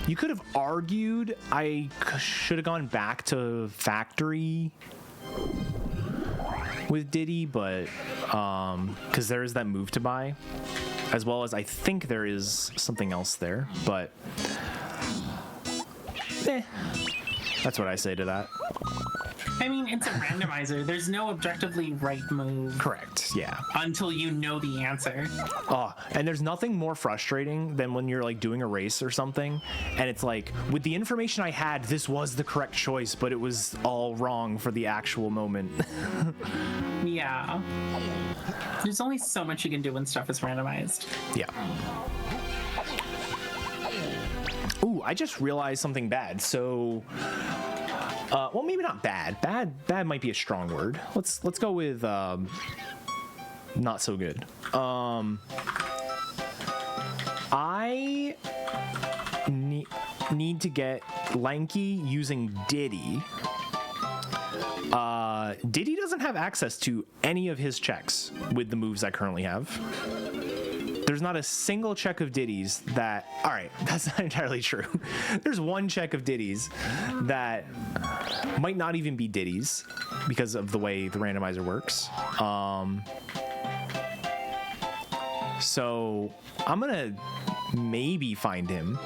You could have argued I should have gone back to factory with Diddy, but because there is that move to buy, as well as I think there is something else there, but that's what I say to that. I mean, it's a randomizer. There's no objectively right move. Correct, yeah. Until you know the answer. Oh, and there's nothing more frustrating than when you're like doing a race or something, and it's like, with the information I had, this was the correct choice, but it was all wrong for the actual moment. Yeah. There's only so much you can do when stuff is randomized. Yeah. Ooh, I just realized something bad. So, well, maybe not bad. Bad might be a strong word. Let's go with not so good. I need to get Lanky using Diddy. Diddy doesn't have access to any of his checks with the moves I currently have. There's not a single check of Diddy's that... All right, that's not entirely true. There's one check of Diddy's that might not even be Diddy's because of the way the randomizer works. So I'm going to maybe find him,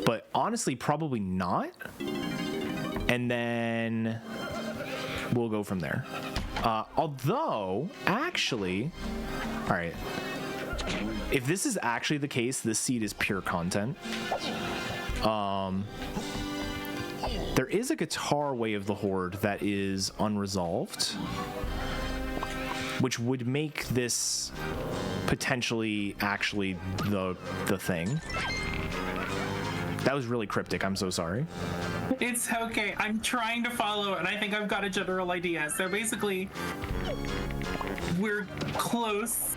but honestly, probably not. And then we'll go from there. Although, actually... All right. If this is actually the case, this seed is pure content. There is a guitar Way of the Horde that is unresolved, which would make this potentially actually the thing. That was really cryptic. I'm so sorry. It's okay. I'm trying to follow, and I think I've got a general idea. So basically, we're close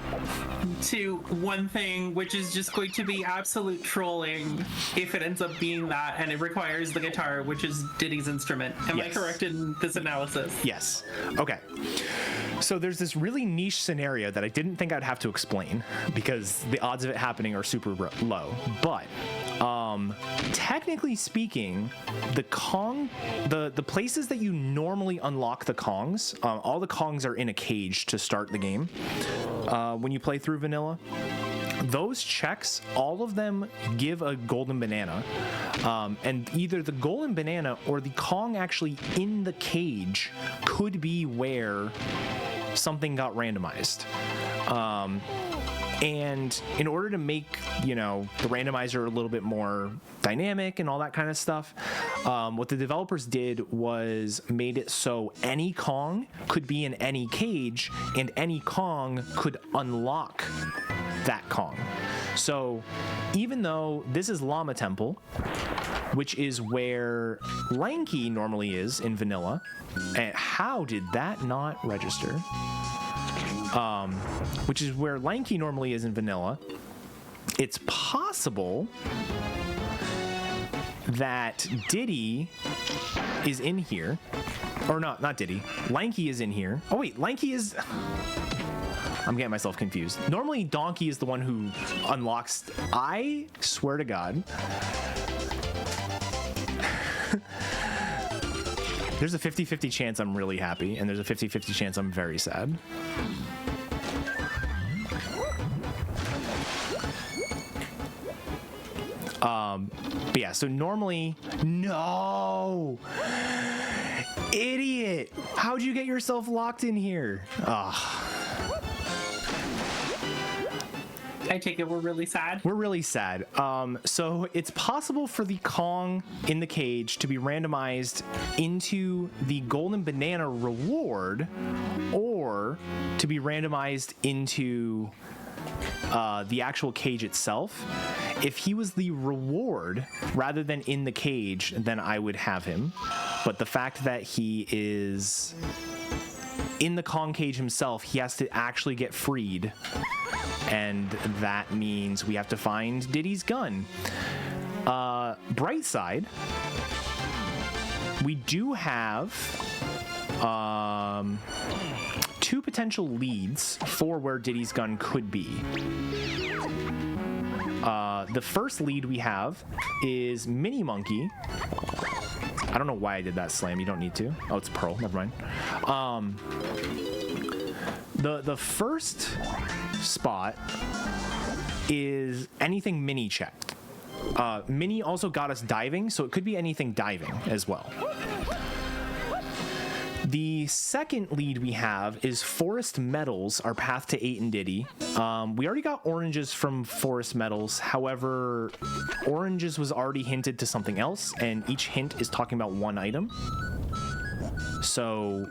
to one thing, which is just going to be absolute trolling if it ends up being that, and it requires the guitar, which is Diddy's instrument. Am I correct in this analysis? Yes. Okay. So there's this really niche scenario that I didn't think I'd have to explain because the odds of it happening are super low. But technically speaking, the places that you normally unlock the Kongs, all the Kongs are in a cage to start the game when you play through vanilla. Those checks, all of them give a golden banana, and either the golden banana or the Kong actually in the cage could be where something got randomized. And in order to make, the randomizer a little bit more dynamic and all that kind of stuff, what the developers did was made it so any Kong could be in any cage and any Kong could unlock that Kong. So even though this is Llama Temple, which is where Lanky normally is in vanilla, and how did that not register? Which is where Lanky normally is in vanilla, it's possible that Diddy is in here. Or not Diddy. Lanky is in here. Oh wait, Lanky is... I'm getting myself confused. Normally Donkey is the one who unlocks... I swear to God. There's a 50-50 chance I'm really happy, and there's a 50-50 chance I'm very sad. But yeah, so normally... No! Idiot! How'd you get yourself locked in here? Ugh. I take it we're really sad. We're really sad. So it's possible for the Kong in the cage to be randomized into the golden banana reward, or to be randomized into the actual cage itself. If he was the reward rather than in the cage, then I would have him. But the fact that he is in the Kong cage himself, he has to actually get freed. And that means we have to find Diddy's gun. Bright side, we do have two potential leads for where Diddy's gun could be. The first lead we have is Mini Monkey. I don't know why I did that slam. You don't need to. Oh, it's Pearl. Never mind. The first spot is anything Mini checked. Mini also got us diving, so it could be anything diving as well. The second lead we have is Forest Metals, our path to 8 and Diddy. We already got oranges from Forest Metals. However, oranges was already hinted to something else, and each hint is talking about one item. So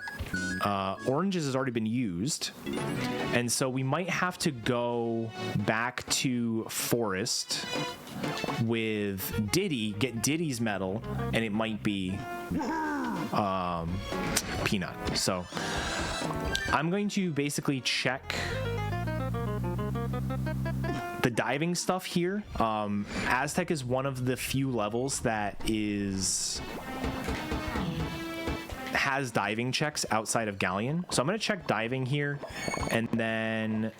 oranges has already been used, and so we might have to go back to Forest with Diddy, get Diddy's medal, and it might be Peanut. So I'm going to basically check the diving stuff here, Aztec is one of the few levels that has diving checks outside of Galleon. So I'm going to check diving here and then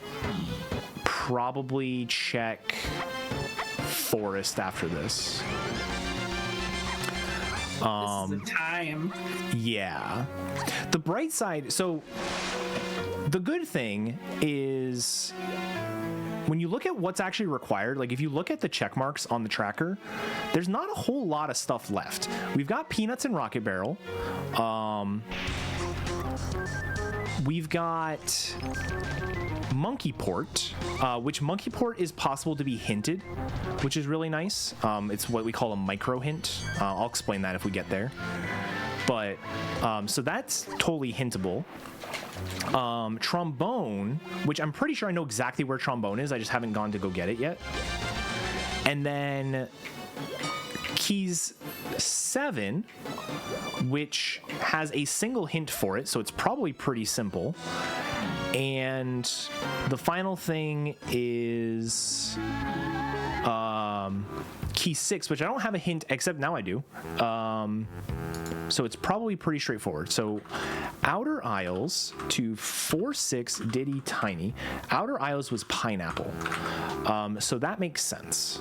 probably check forest after this. This is the time. Yeah. The bright side, so the good thing is when you look at what's actually required, like if you look at the check marks on the tracker, there's not a whole lot of stuff left. We've got Peanuts and Rocket Barrel. We've got Monkey Port, which Monkey Port is possible to be hinted, which is really nice. It's what we call a micro hint. I'll explain that if we get there. But so that's totally hintable. Trombone, which I'm pretty sure I know exactly where Trombone is. I just haven't gone to go get it yet. And then Keys 7, which has a single hint for it, so it's probably pretty simple. And the final thing is Key 6, which I don't have a hint, except now I do. So it's probably pretty straightforward. So Outer Isles to 4-6 Diddy Tiny. Outer Isles was Pineapple. So that makes sense.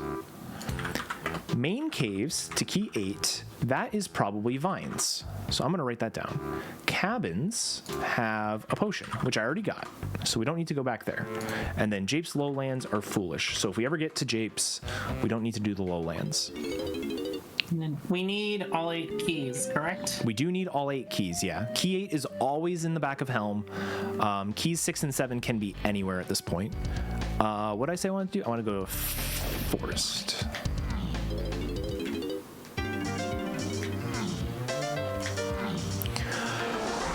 Main Caves to Key 8, that is probably Vines. So I'm going to write that down. Cabins have a potion, which I already got, so we don't need to go back there. And then Japes Lowlands are Foolish. So if we ever get to Japes, we don't need to do the Lowlands. And then we need all 8 keys, correct? We do need all 8 keys, yeah. Key 8 is always in the back of Helm. Keys 6 and 7 can be anywhere at this point. What did I say I want to do? I want to go to Forest.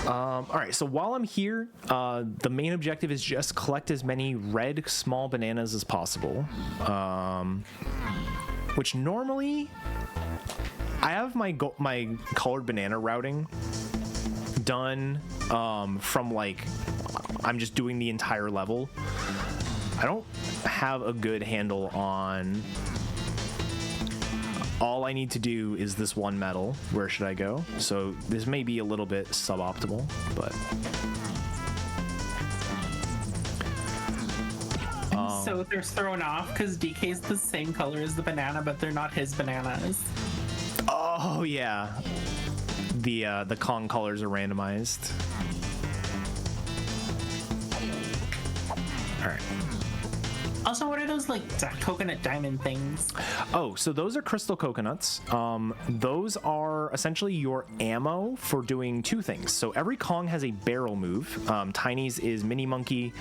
All right, so while I'm here, the main objective is just collect as many red small bananas as possible, which normally I have my colored banana routing done from like I'm just doing the entire level. I don't have a good handle on. All I need to do is this one medal. Where should I go? So this may be a little bit suboptimal, but so they're thrown off because DK's the same color as the banana, but they're not his bananas. oh yeah, the Kong colors are randomized. All right. Also, what are those like coconut diamond things? Oh, so those are crystal coconuts. Those are essentially your ammo for doing 2 things. So every Kong has a barrel move. Tiny's is Mini Monkey.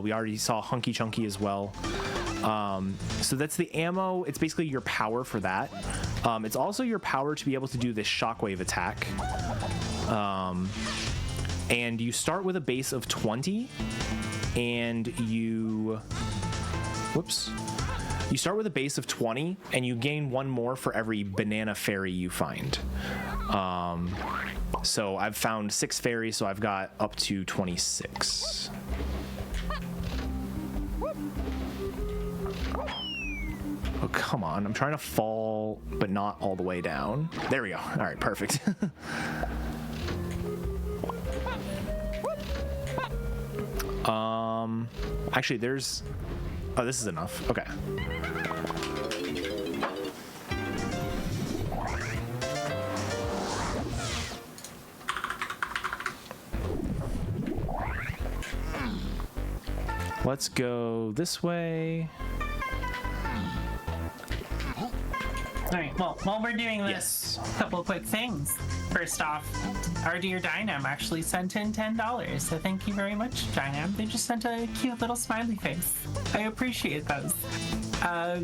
We already saw Hunky Chunky as well. So that's the ammo. It's basically your power for that. It's also your power to be able to do this shockwave attack. And you start with a base of 20, and you start with a base of 20, and you gain 1 more for every banana fairy you find. So I've found 6 fairies, so I've got up to 26. Oh, come on. I'm trying to fall, but not all the way down. There we go. All right, perfect. Actually, there's... Oh, this is enough. Okay. Let's go this way. All right, well, while we're doing this, a couple of quick things. First off, our dear Dynam actually sent in $10, so thank you very much, Dynam. They just sent a cute little smiley face. I appreciate those.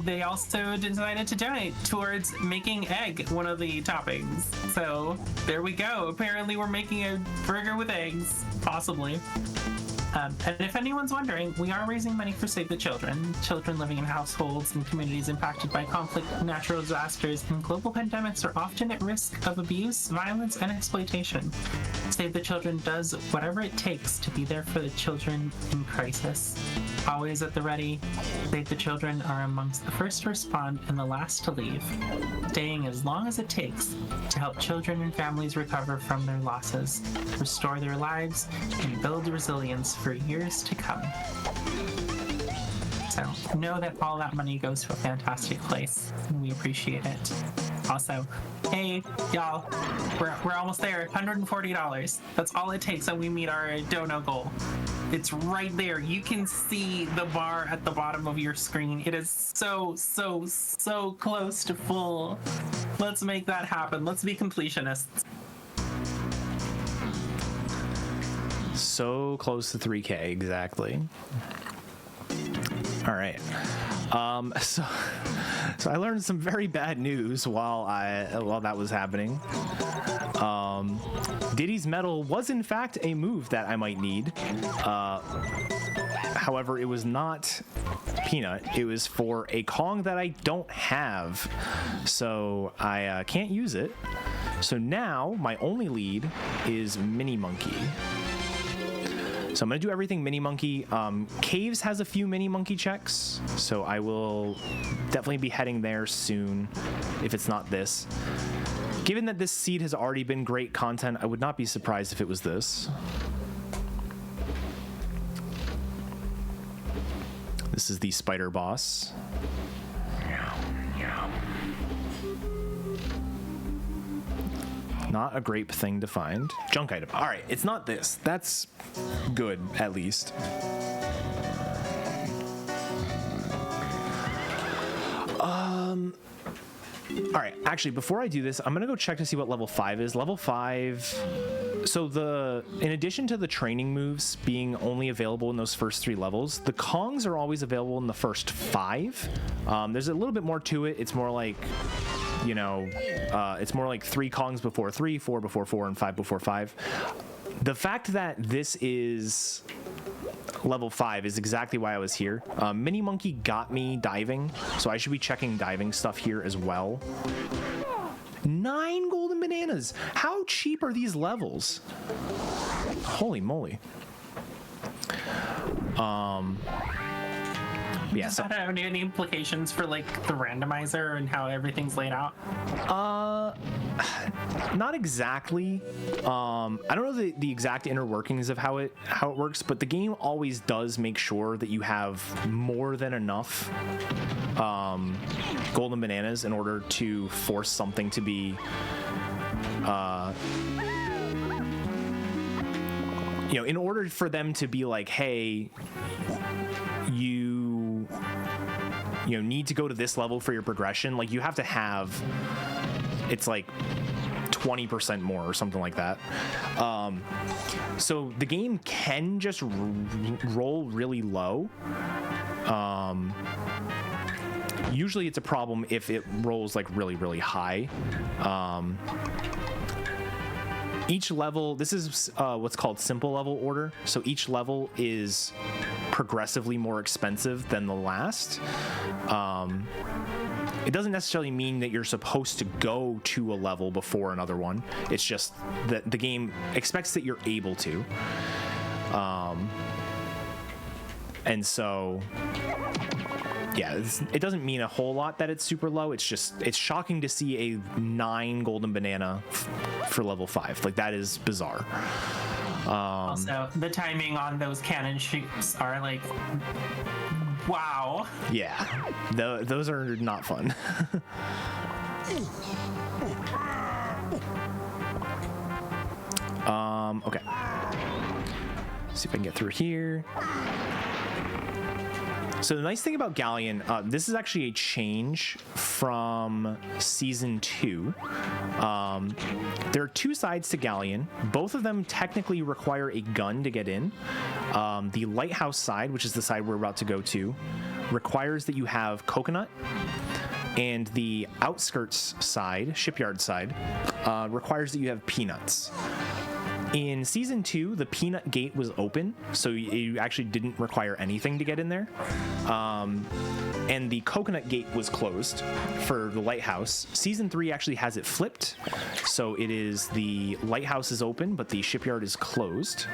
They also decided to donate towards making egg one of the toppings. So there we go. Apparently we're making a burger with eggs, possibly. And if anyone's wondering, we are raising money for Save the Children. Children living in households and communities impacted by conflict, natural disasters, and global pandemics are often at risk of abuse, violence, and exploitation. Save the Children does whatever it takes to be there for the children in crisis. Always at the ready, Save the Children are amongst the first to respond and the last to leave, staying as long as it takes to help children and families recover from their losses, restore their lives, and build resilience for years to come. So know that all that money goes to a fantastic place, and we appreciate it. Also, hey, y'all, we're almost there, $140. That's all it takes, and we meet our dono goal. It's right there. You can see the bar at the bottom of your screen. It is so close to full. Let's make that happen. Let's be completionists. So close to 3K, exactly. All right. So I learned some very bad news while that was happening. Diddy's Medal was in fact a move that I might need. However, it was not Peanut. It was for a Kong that I don't have, so I can't use it. So now my only lead is Mini Monkey. So I'm going to do everything Mini Monkey. Caves has a few Mini Monkey checks, so I will definitely be heading there soon if it's not this. Given that this seed has already been great content, I would not be surprised if it was this. This is the spider boss. Not a great thing to find. Junk item. All right, it's not this. That's good, at least. All right, actually, before I do this, I'm gonna go check to see what level 5 is. Level 5, so in addition to the training moves being only available in those first 3 levels, the Kongs are always available in the first 5. There's a little bit more to it. It's more like, you know, it's more like 3 Kongs before 3, 4 before 4, and 5 before 5. The fact that this is level 5 is exactly why I was here. Mini Monkey got me diving, so I should be checking diving stuff here as well. 9 golden bananas. How cheap are these levels? Holy moly. Yeah. Does that have any implications for like the randomizer and how everything's laid out? Not exactly. I don't know the exact inner workings of how it works, but the game always does make sure that you have more than enough golden bananas in order to force something to be you know, in order for them to be like, hey, you know, need to go to this level for your progression, like you have to have, it's like 20% more or something like that. So the game can just roll really low. Usually it's a problem if it rolls like really high. Each level, this is what's called simple level order. So each level is progressively more expensive than the last. It doesn't necessarily mean that you're supposed to go to a level before another one. It's just that the game expects that you're able to. And so, yeah, it doesn't mean a whole lot that it's super low. It's just, it's shocking to see a 9 golden banana for level 5. Like, that is bizarre. Also, the timing on those cannon shoots are like, wow. Yeah, those are not fun. Okay. See if I can get through here. So the nice thing about Galleon, this is actually a change from Season 2. There are 2 sides to Galleon. Both of them technically require a gun to get in. The Lighthouse side, which is the side we're about to go to, requires that you have coconut. And the Outskirts side, Shipyard side, requires that you have peanuts. In Season 2, the Peanut Gate was open, so you actually didn't require anything to get in there. And the Coconut Gate was closed for the Lighthouse. Season 3 actually has it flipped, so it is the Lighthouse is open, but the Shipyard is closed.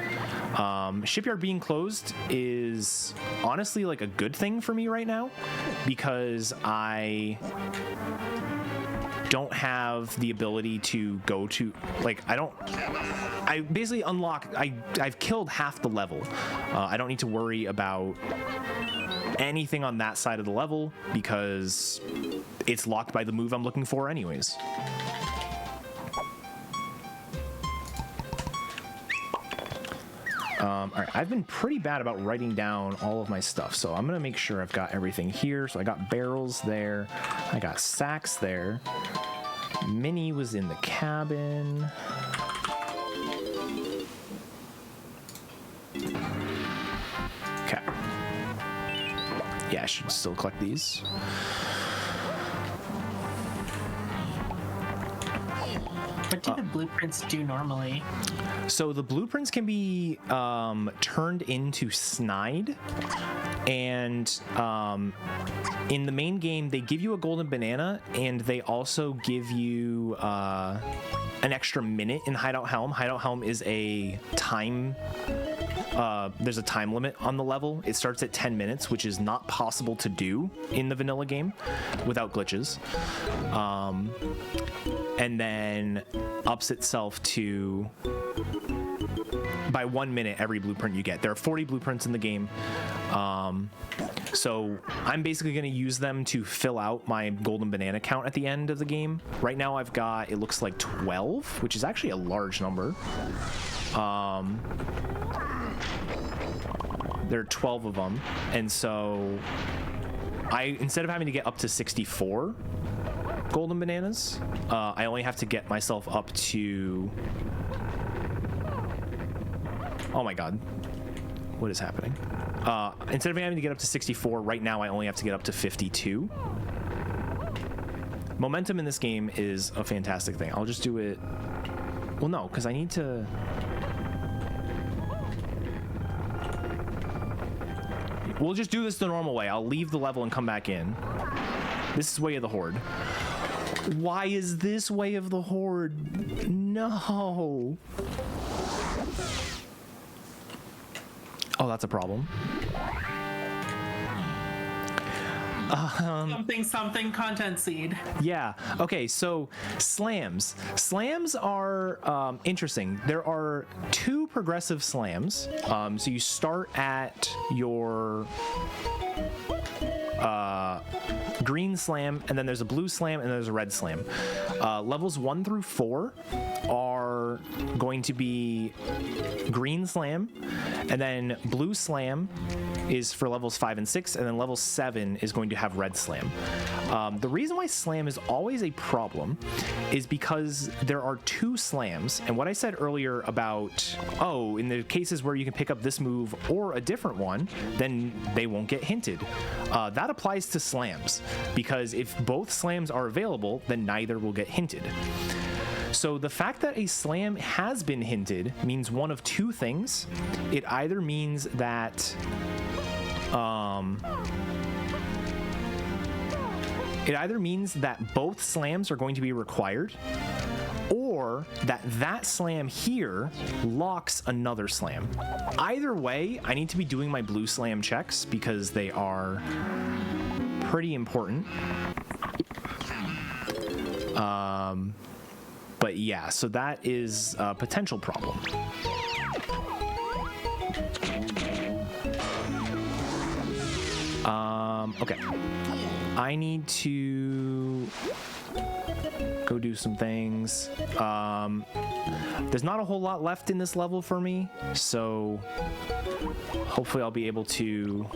Shipyard being closed is honestly like a good thing for me right now, because I don't have the ability to go to, like, I basically I've killed half the level. I don't need to worry about anything on that side of the level because it's locked by the move I'm looking for anyways. All right, I've been pretty bad about writing down all of my stuff, so I'm gonna make sure I've got everything here. So I got barrels there, I got sacks there. Minnie was in the cabin. Okay. Yeah, I should still collect these. What do the blueprints do normally? So the blueprints can be turned into snide, and in the main game they give you a golden banana, and they also give you an extra minute in Hideout Helm. Hideout Helm is a time. There's a time limit on the level. It starts at 10 minutes, which is not possible to do in the vanilla game without glitches. And then ups itself to by 1 minute every blueprint you get. There are 40 blueprints in the game. So I'm basically going to use them to fill out my golden banana count at the end of the game. Right now I've got, it looks like 12, which is actually a large number. There are 12 of them, and so instead of having to get up to 64 golden bananas, I only have to get myself up to, oh my god, what is happening? Instead of having to get up to 64, right now I only have to get up to 52. Momentum in this game is a fantastic thing. I'll just do it, well no, because I need to, we'll just do this the normal way. I'll leave the level and come back in. This is Way of the Horde. Why is this Way of the Horde? No. Oh, that's a problem. Something content seed. Yeah. Okay. So slams. Slams are interesting. There are 2 progressive slams. So you start at your green slam, and then there's a blue slam, and there's a red slam. Levels 1 through 4 are going to be green slam, and then blue slam is for levels 5 and 6, and then level 7 is going to have red slam. The reason why slam is always a problem is because there are 2 slams, and what I said earlier about, oh, in the cases where you can pick up this move or a different one, then they won't get hinted. That applies to slams, because if both slams are available, then neither will get hinted. So the fact that a slam has been hinted means one of 2 things. It either means that both slams are going to be required, or that slam here locks another slam. Either way, I need to be doing my blue slam checks because they are pretty important. But yeah, so that is a potential problem. Okay. I need to go do some things. There's not a whole lot left in this level for me, so hopefully I'll be able to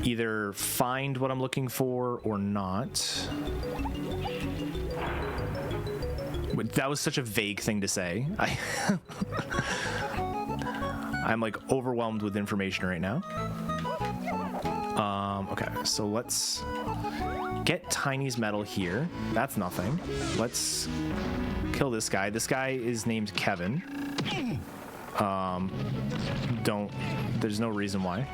either find what I'm looking for or not. That was such a vague thing to say. I'm like overwhelmed with information right now. Okay, so let's get Tiny's medal here. That's nothing. Let's kill this guy. This guy is named Kevin. There's no reason why.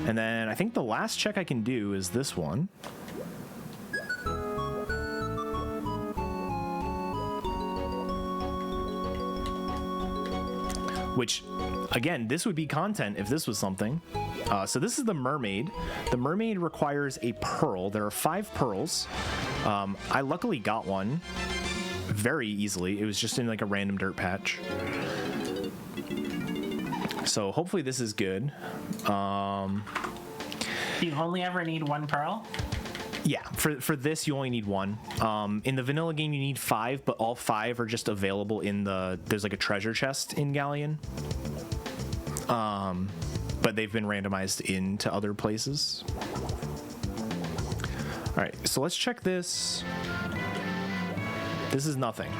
And then I think the last check I can do is this one. Which, again, this would be content if this was something. So this is the mermaid. The mermaid requires a pearl. There are 5 pearls. I luckily got one very easily. It was just in like a random dirt patch. So hopefully this is good. Do you only ever need 1 pearl? Yeah, for this you only need 1. In the vanilla game you need 5, but all 5 are just available in there's like a treasure chest in Galleon. But they've been randomized into other places. All right, so let's check this. This is nothing.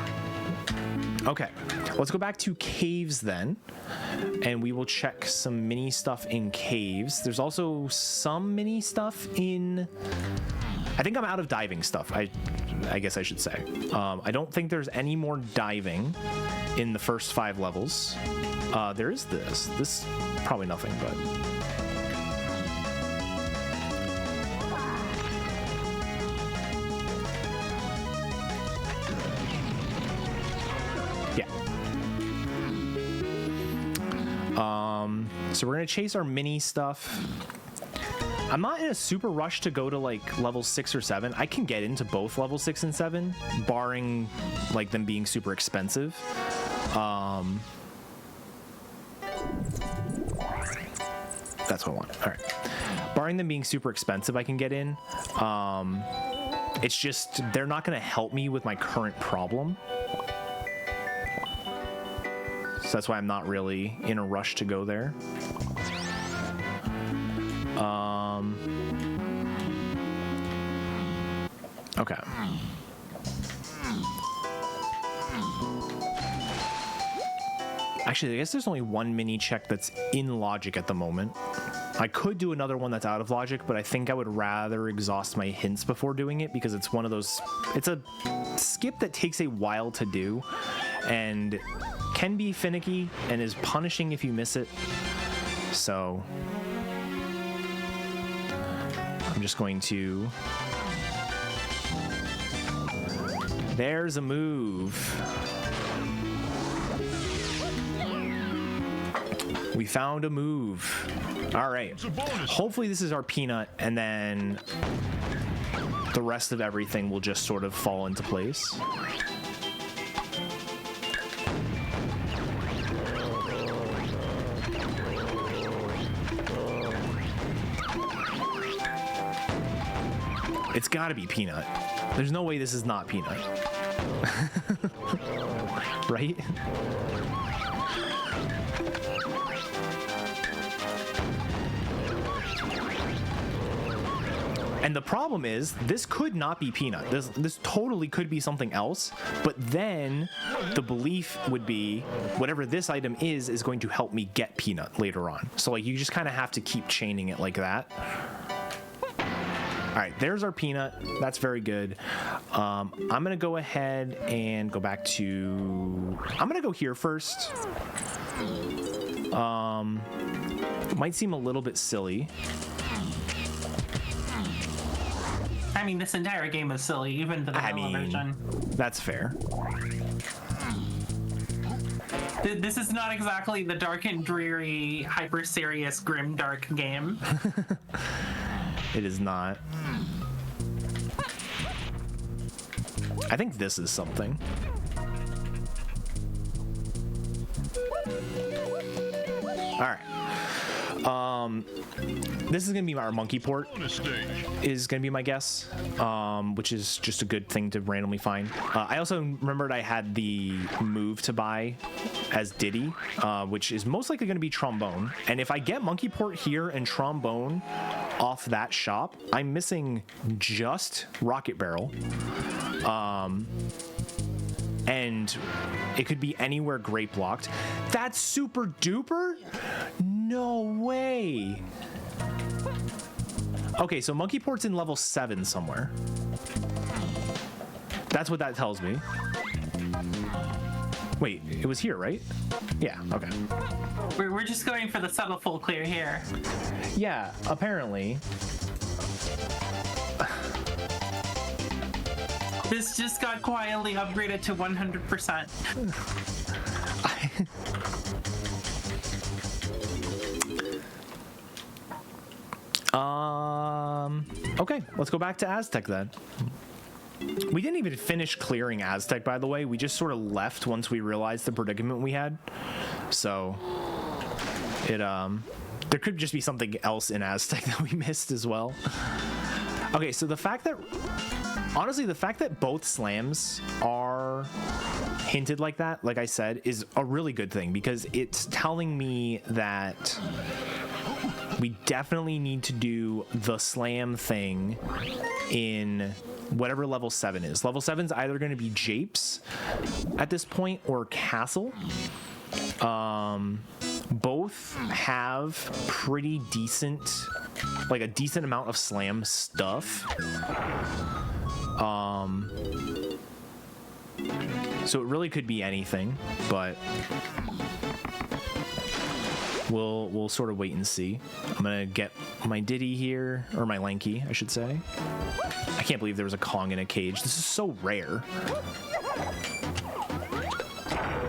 Okay, let's go back to caves then, and we will check some mini stuff in caves. There's also some mini stuff in... I think I'm out of diving stuff, I guess I should say. I don't think there's any more diving in the first 5 levels. There is this. This probably nothing, but... Yeah. So we're gonna chase our mini stuff. I'm not in a super rush to go to like level 6 or 7. I can get into both level 6 and 7, barring like them being super expensive. That's what I want. All right. Barring them being super expensive, I can get in. It's just they're not going to help me with my current problem. So that's why I'm not really in a rush to go there. Okay. Actually, I guess there's only 1 mini check that's in logic at the moment. I could do another one that's out of logic, but I think I would rather exhaust my hints before doing it because it's one of those... It's a skip that takes a while to do and can be finicky and is punishing if you miss it. So... I'm just going to... There's a move. We found a move. All right. Hopefully this is our peanut, and then the rest of everything will just sort of fall into place. It's gotta be peanut. There's no way this is not peanut. Right? And the problem is, this could not be peanut. This totally could be something else, but then the belief would be whatever this item is going to help me get peanut later on. So like you just kind of have to keep chaining it like that. All right, there's our peanut. That's very good. I'm gonna go ahead and go back to... I'm gonna go here first. Might seem a little bit silly. I mean, this entire game is silly, even the vanilla version. That's fair. This is not exactly the dark and dreary, hyper-serious, grim, dark game. It is not. I think this is something. All right. This is gonna be our monkey port. Is gonna be my guess, which is just a good thing to randomly find. I also remembered I had the move to buy as Diddy, which is most likely gonna be trombone. And if I get monkey port here and trombone off that shop, I'm missing just rocket barrel. And it could be anywhere grape locked. That's super duper No way. Okay, so Monkey Port's in level 7 somewhere. That's what that tells me. Wait, it was here, right? Yeah, okay. We're just going for the subtle full clear here. Yeah, apparently. This just got quietly upgraded to 100%. Okay, let's go back to Aztec then. We didn't even finish clearing Aztec, by the way. We just sort of left once we realized the predicament we had. So it there could just be something else in Aztec that we missed as well. Okay, so the fact that honestly, the fact that both slams are hinted like that, like I said, is a really good thing because it's telling me that we definitely need to do the slam thing in whatever level 7 is. Level 7 is either going to be Japes at this point or Castle. Both have pretty decent, like a decent amount of slam stuff. So it really could be anything, but we'll sort of wait and see. I'm gonna get my Diddy here, or my Lanky, I should say. I can't believe there was a Kong in a cage. This is so rare.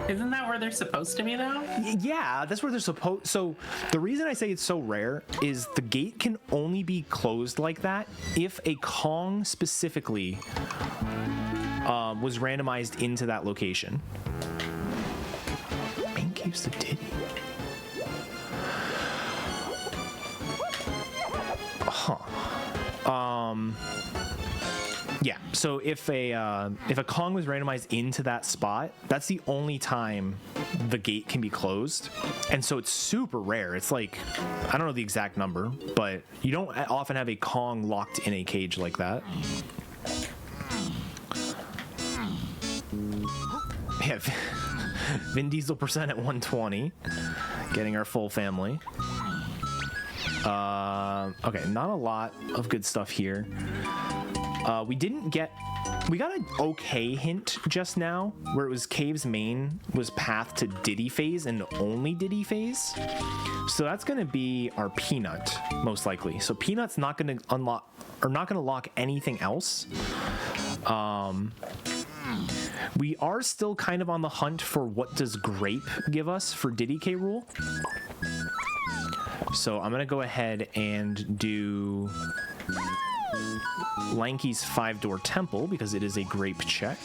Isn't that where they're supposed to be, though? Yeah, that's where they're supposed. So the reason I say it's so rare is the gate can only be closed like that if a Kong specifically was randomized into that location. Main caves to Diddy. Huh. Yeah, so if a Kong was randomized into that spot, that's the only time the gate can be closed. And so it's super rare. It's like, I don't know the exact number, but you don't often have a Kong locked in a cage like that. Yeah, Vin Diesel percent at 120, getting our full family. Okay, not a lot of good stuff here. We got an okay hint just now where it was Cave's main was path to Diddy phase and only Diddy phase. So that's going to be our Peanut most likely. So Peanut's not going to unlock or not going to lock anything else. We are still kind of on the hunt for what does Grape give us for Diddy K rule. So I'm going to go ahead and do Lanky's 5-door temple because it is a grape check.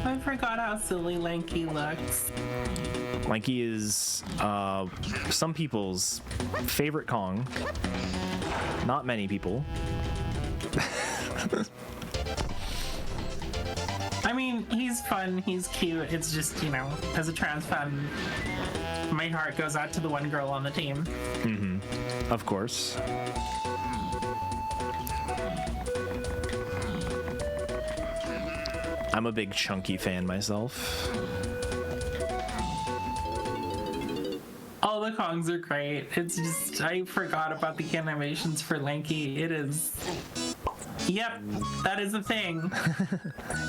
I forgot how silly Lanky looks. Lanky is some people's favorite Kong. Not many people. I mean, he's fun, he's cute. It's just, you know, as a trans fan, my heart goes out to the one girl on the team. Mm-hmm. Of course. I'm a big Chunky fan myself. All the Kongs are great. It's just, I forgot about the animations for Lanky. It is... Yep, that is a thing.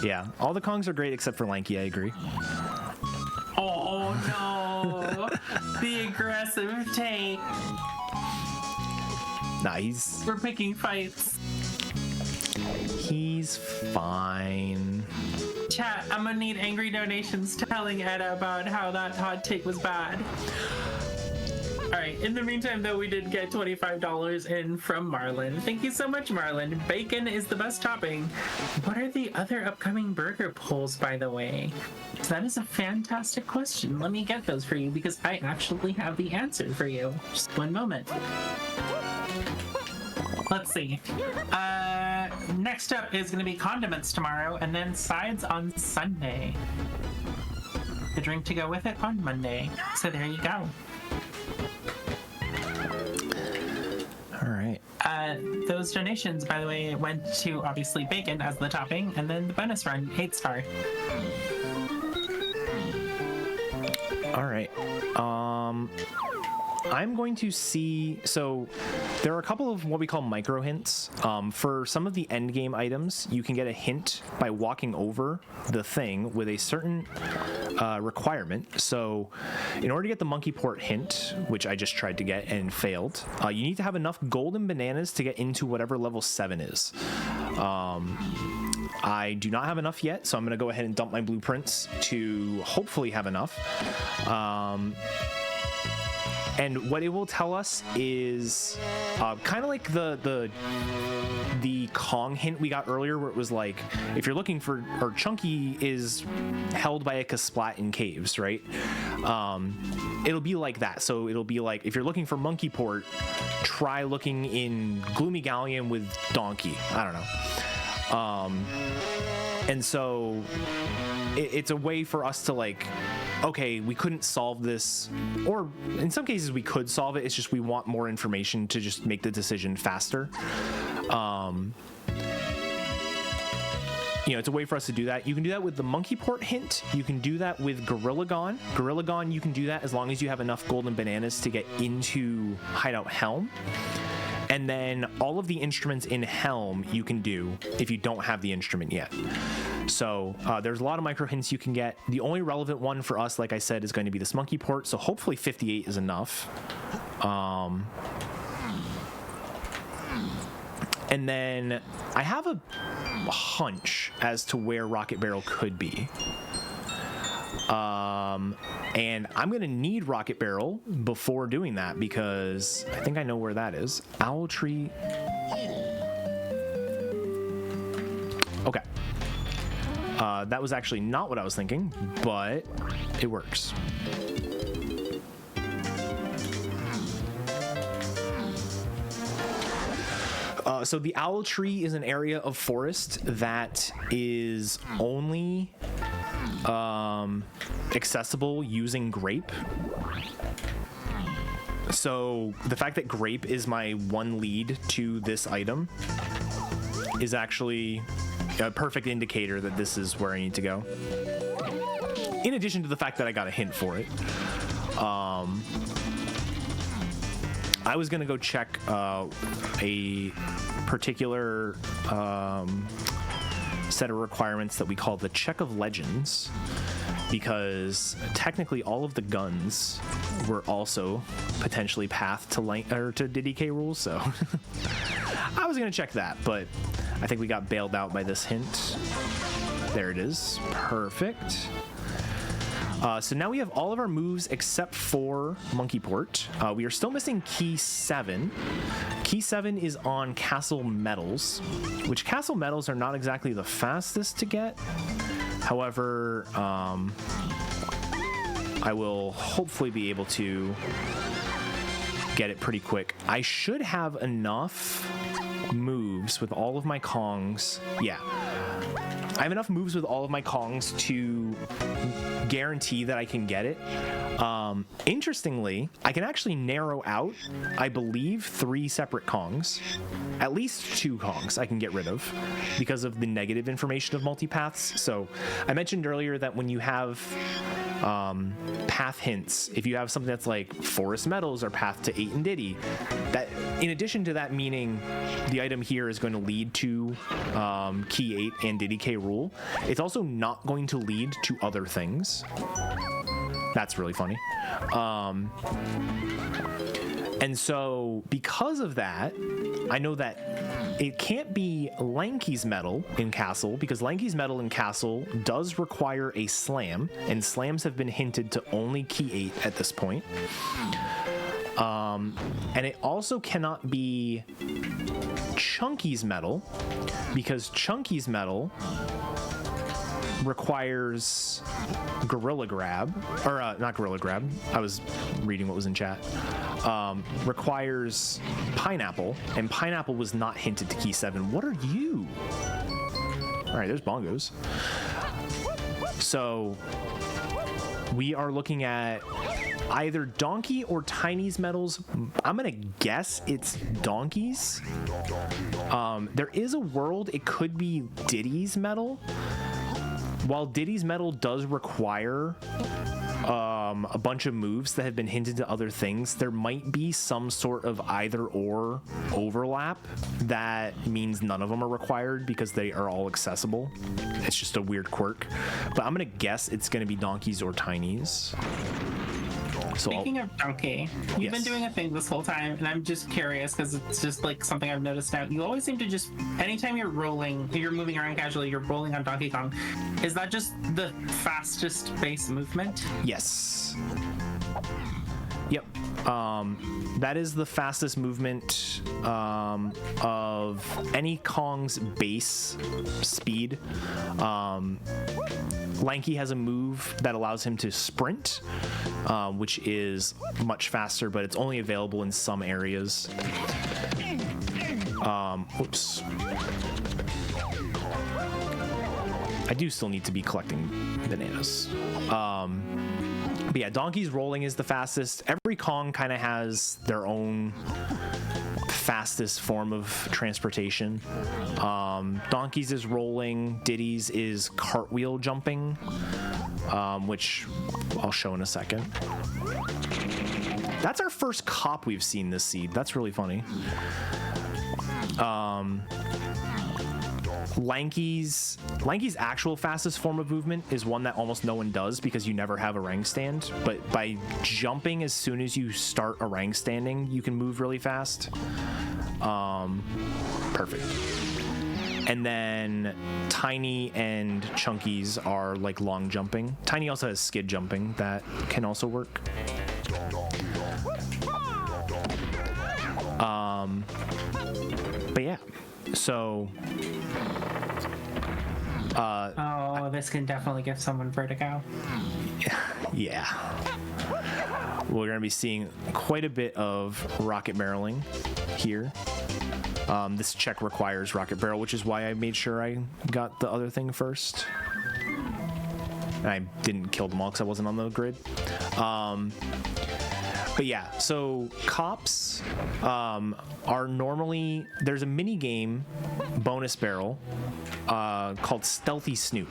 Yeah, all the Kongs are great except for Lanky, I agree. Oh no, the aggressive take. Nah, We're picking fights. He's fine. Chat, I'm gonna need angry donations telling Edda about how that hot take was bad. Alright, in the meantime, though, we did get $25 in from Marlon. Thank you so much, Marlon. Bacon is the best topping. What are the other upcoming burger polls, by the way? That is a fantastic question. Let me get those for you, because I actually have the answer for you. Just one moment. Let's see. Next up is going to be condiments tomorrow, and then sides on Sunday. The drink to go with it on Monday. So there you go. All right. those donations, by the way, went to obviously bacon as the topping, and then the bonus run, 8-star. All right. I'm going to see, so there are a couple of what we call micro hints. For some of the end game items, you can get a hint by walking over the thing with a certain requirement. So in order to get the monkey port hint, which I just tried to get and failed, you need to have enough golden bananas to get into whatever level 7 is. I do not have enough yet, so I'm going to go ahead and dump my blueprints to hopefully have enough. And what it will tell us is kind of like the Kong hint we got earlier, where it was like, if you're looking for, or Chunky is held by a Kasplat in caves, right? It'll be like that. So it'll be like, if you're looking for Monkey Port, try looking in Gloomy Galleon with Donkey. I don't know. And so it's a way for us to like, okay, we couldn't solve this, or in some cases we could solve it. It's just we want more information to just make the decision faster. You know, it's a way for us to do that. You can do that with the Monkey Port hint. You can do that with Gorilla Gone. Gorilla Gone, you can do that as long as you have enough golden bananas to get into Hideout Helm. And then all of the instruments in Helm you can do if you don't have the instrument yet. So there's a lot of micro hints you can get. The only relevant one for us, like I said, is going to be this Monkey Port. So hopefully 58 is enough. And then I have a hunch as to where Rocket Barrel could be. And I'm going to need Rocket Barrel before doing that, because I think I know where that is. Owl Tree. Okay. That was actually not what I was thinking, but it works. So the Owl Tree is an area of forest that is only accessible using Grape. So the fact that Grape is my one lead to this item is actually a perfect indicator that this is where I need to go. In addition to the fact that I got a hint for it. I was gonna go check a particular set of requirements that we call the Check of Legends, because technically all of the guns were also potentially path to DDK rules, so I was gonna check that, but I think we got bailed out by this hint. There it is. Perfect. So now we have all of our moves except for Monkey Port. We are still missing Key 7. Key 7 is on Castle Metals, which Castle Metals are not exactly the fastest to get. However, I will hopefully be able to get it pretty quick. I should have enough moves with all of my Kongs. Yeah. I have enough moves with all of my Kongs to guarantee that I can get it. Interestingly, I can actually narrow out, I believe, 3 separate Kongs. At least 2 Kongs I can get rid of because of the negative information of multipaths. So I mentioned earlier that when you have path hints, if you have something that's like Forest Metals or path to 8 and Diddy, that in addition to that meaning the item here is going to lead to Key 8 and Diddy K rule, it's also not going to lead to other things. That's really funny. And so because of that, I know that it can't be Lanky's Metal in Castle, because Lanky's Metal in Castle does require a slam, and slams have been hinted to only Key 8 at this point. And it also cannot be Chunky's Metal, because Chunky's Metal requires Gorilla Grab, or not Gorilla Grab, I was reading what was in chat, requires Pineapple, and Pineapple was not hinted to Key 7. What are you? All right, there's Bongos. So we are looking at either Donkey or Tiny's medals. I'm gonna guess it's Donkey's. There is a world it could be Diddy's medal. While Diddy's medal does require a bunch of moves that have been hinted to other things, there might be some sort of either or overlap that means none of them are required because they are all accessible. It's just a weird quirk, but I'm gonna guess it's gonna be Donkey's or Tiny's. So Speaking of Donkey, you've been doing a thing this whole time, and I'm just curious because it's just like something I've noticed now. You always seem to just, anytime you're rolling, you're moving around casually, you're rolling on Donkey Kong. Is that just the fastest base movement? Yes. Yep. That is the fastest movement of any Kong's base speed. Lanky has a move that allows him to sprint, which is much faster, but it's only available in some areas. Whoops. I do still need to be collecting bananas. But yeah, Donkey's rolling is the fastest. Every Kong kind of has their own fastest form of transportation. Donkey's is rolling. Diddy's is cartwheel jumping, which I'll show in a second. That's our first cop we've seen this seed. That's really funny. Lanky's actual fastest form of movement is one that almost no one does because you never have a rank stand, but by jumping as soon as you start a rank standing, you can move really fast. Perfect. And then Tiny and Chunky's are like long jumping. Tiny also has skid jumping that can also work. But yeah, so oh, this can definitely give someone vertigo. yeah, we're gonna be seeing quite a bit of rocket barreling here. This check requires rocket barrel, which is why I made sure I got the other thing first. I didn't kill them all because I wasn't on the grid. But yeah, so cops are normally, there's a mini game bonus barrel called Stealthy Snoop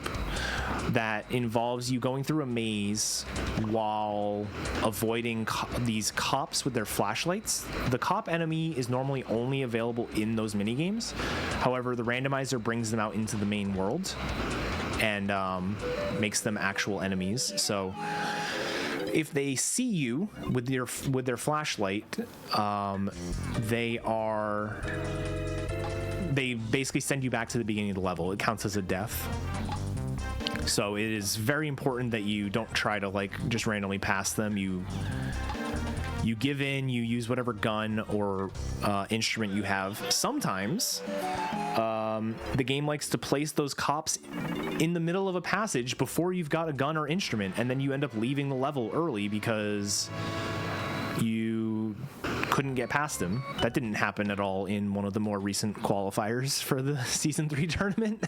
that involves you going through a maze while avoiding these cops with their flashlights. The cop enemy is normally only available in those mini games. However, the randomizer brings them out into the main world and makes them actual enemies. So if they see you with their flashlight, they basically send you back to the beginning of the level. It counts as a death. So it is very important that you don't try to like just randomly pass them. You give in, you use whatever gun or instrument you have. Sometimes the game likes to place those cops in the middle of a passage before you've got a gun or instrument, and then you end up leaving the level early because you couldn't get past them. That didn't happen at all in one of the more recent qualifiers for the Season 3 tournament.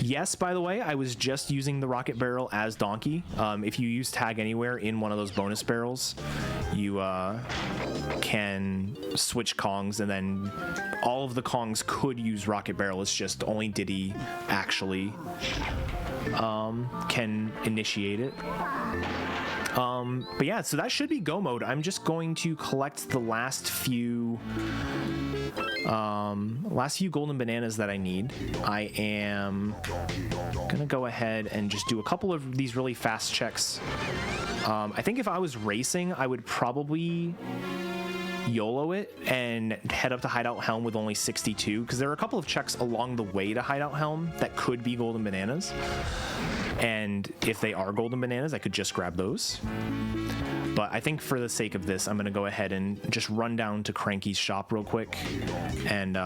Yes, by the way, I was just using the rocket barrel as Donkey. If you use Tag Anywhere in one of those bonus barrels, you can switch Kongs, and then all of the Kongs could use rocket barrel. It's just only Diddy actually can initiate it. But yeah, so that should be go mode. I'm just going to collect the last few golden bananas that I need. I am gonna go ahead and just do a couple of these really fast checks. I think if I was racing, I would probably YOLO it and head up to Hideout Helm with only 62, because there are a couple of checks along the way to Hideout Helm that could be golden bananas, and if they are golden bananas, I could just grab those. But I think for the sake of this, I'm going to go ahead and just run down to Cranky's shop real quick. And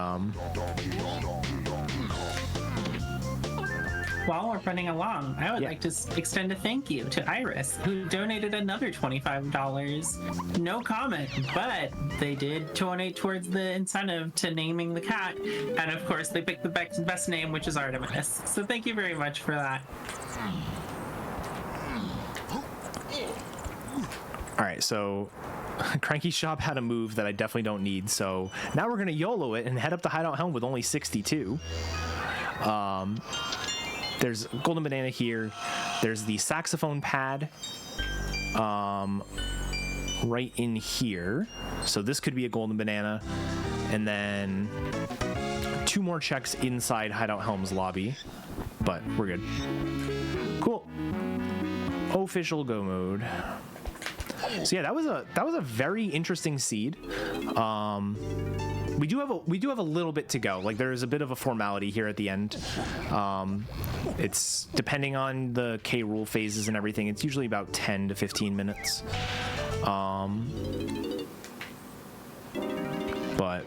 while we're running along, I would like to extend a thank you to Iris, who donated another $25. No comment, but they did donate towards the incentive to naming the cat. And of course, they picked the best name, which is Artemis. So thank you very much for that. All right, so Cranky Shop had a move that I definitely don't need, so now we're gonna YOLO it and head up to Hideout Helm with only 62. There's Golden Banana here. There's the saxophone pad right in here. So this could be a Golden Banana. And then 2 more checks inside Hideout Helm's lobby, but we're good. Cool. Official go mode. So yeah, that was a very interesting seed. We do have a little bit to go. Like, there is a bit of a formality here at the end. It's depending on the K rule phases and everything. It's usually about 10 to 15 minutes. But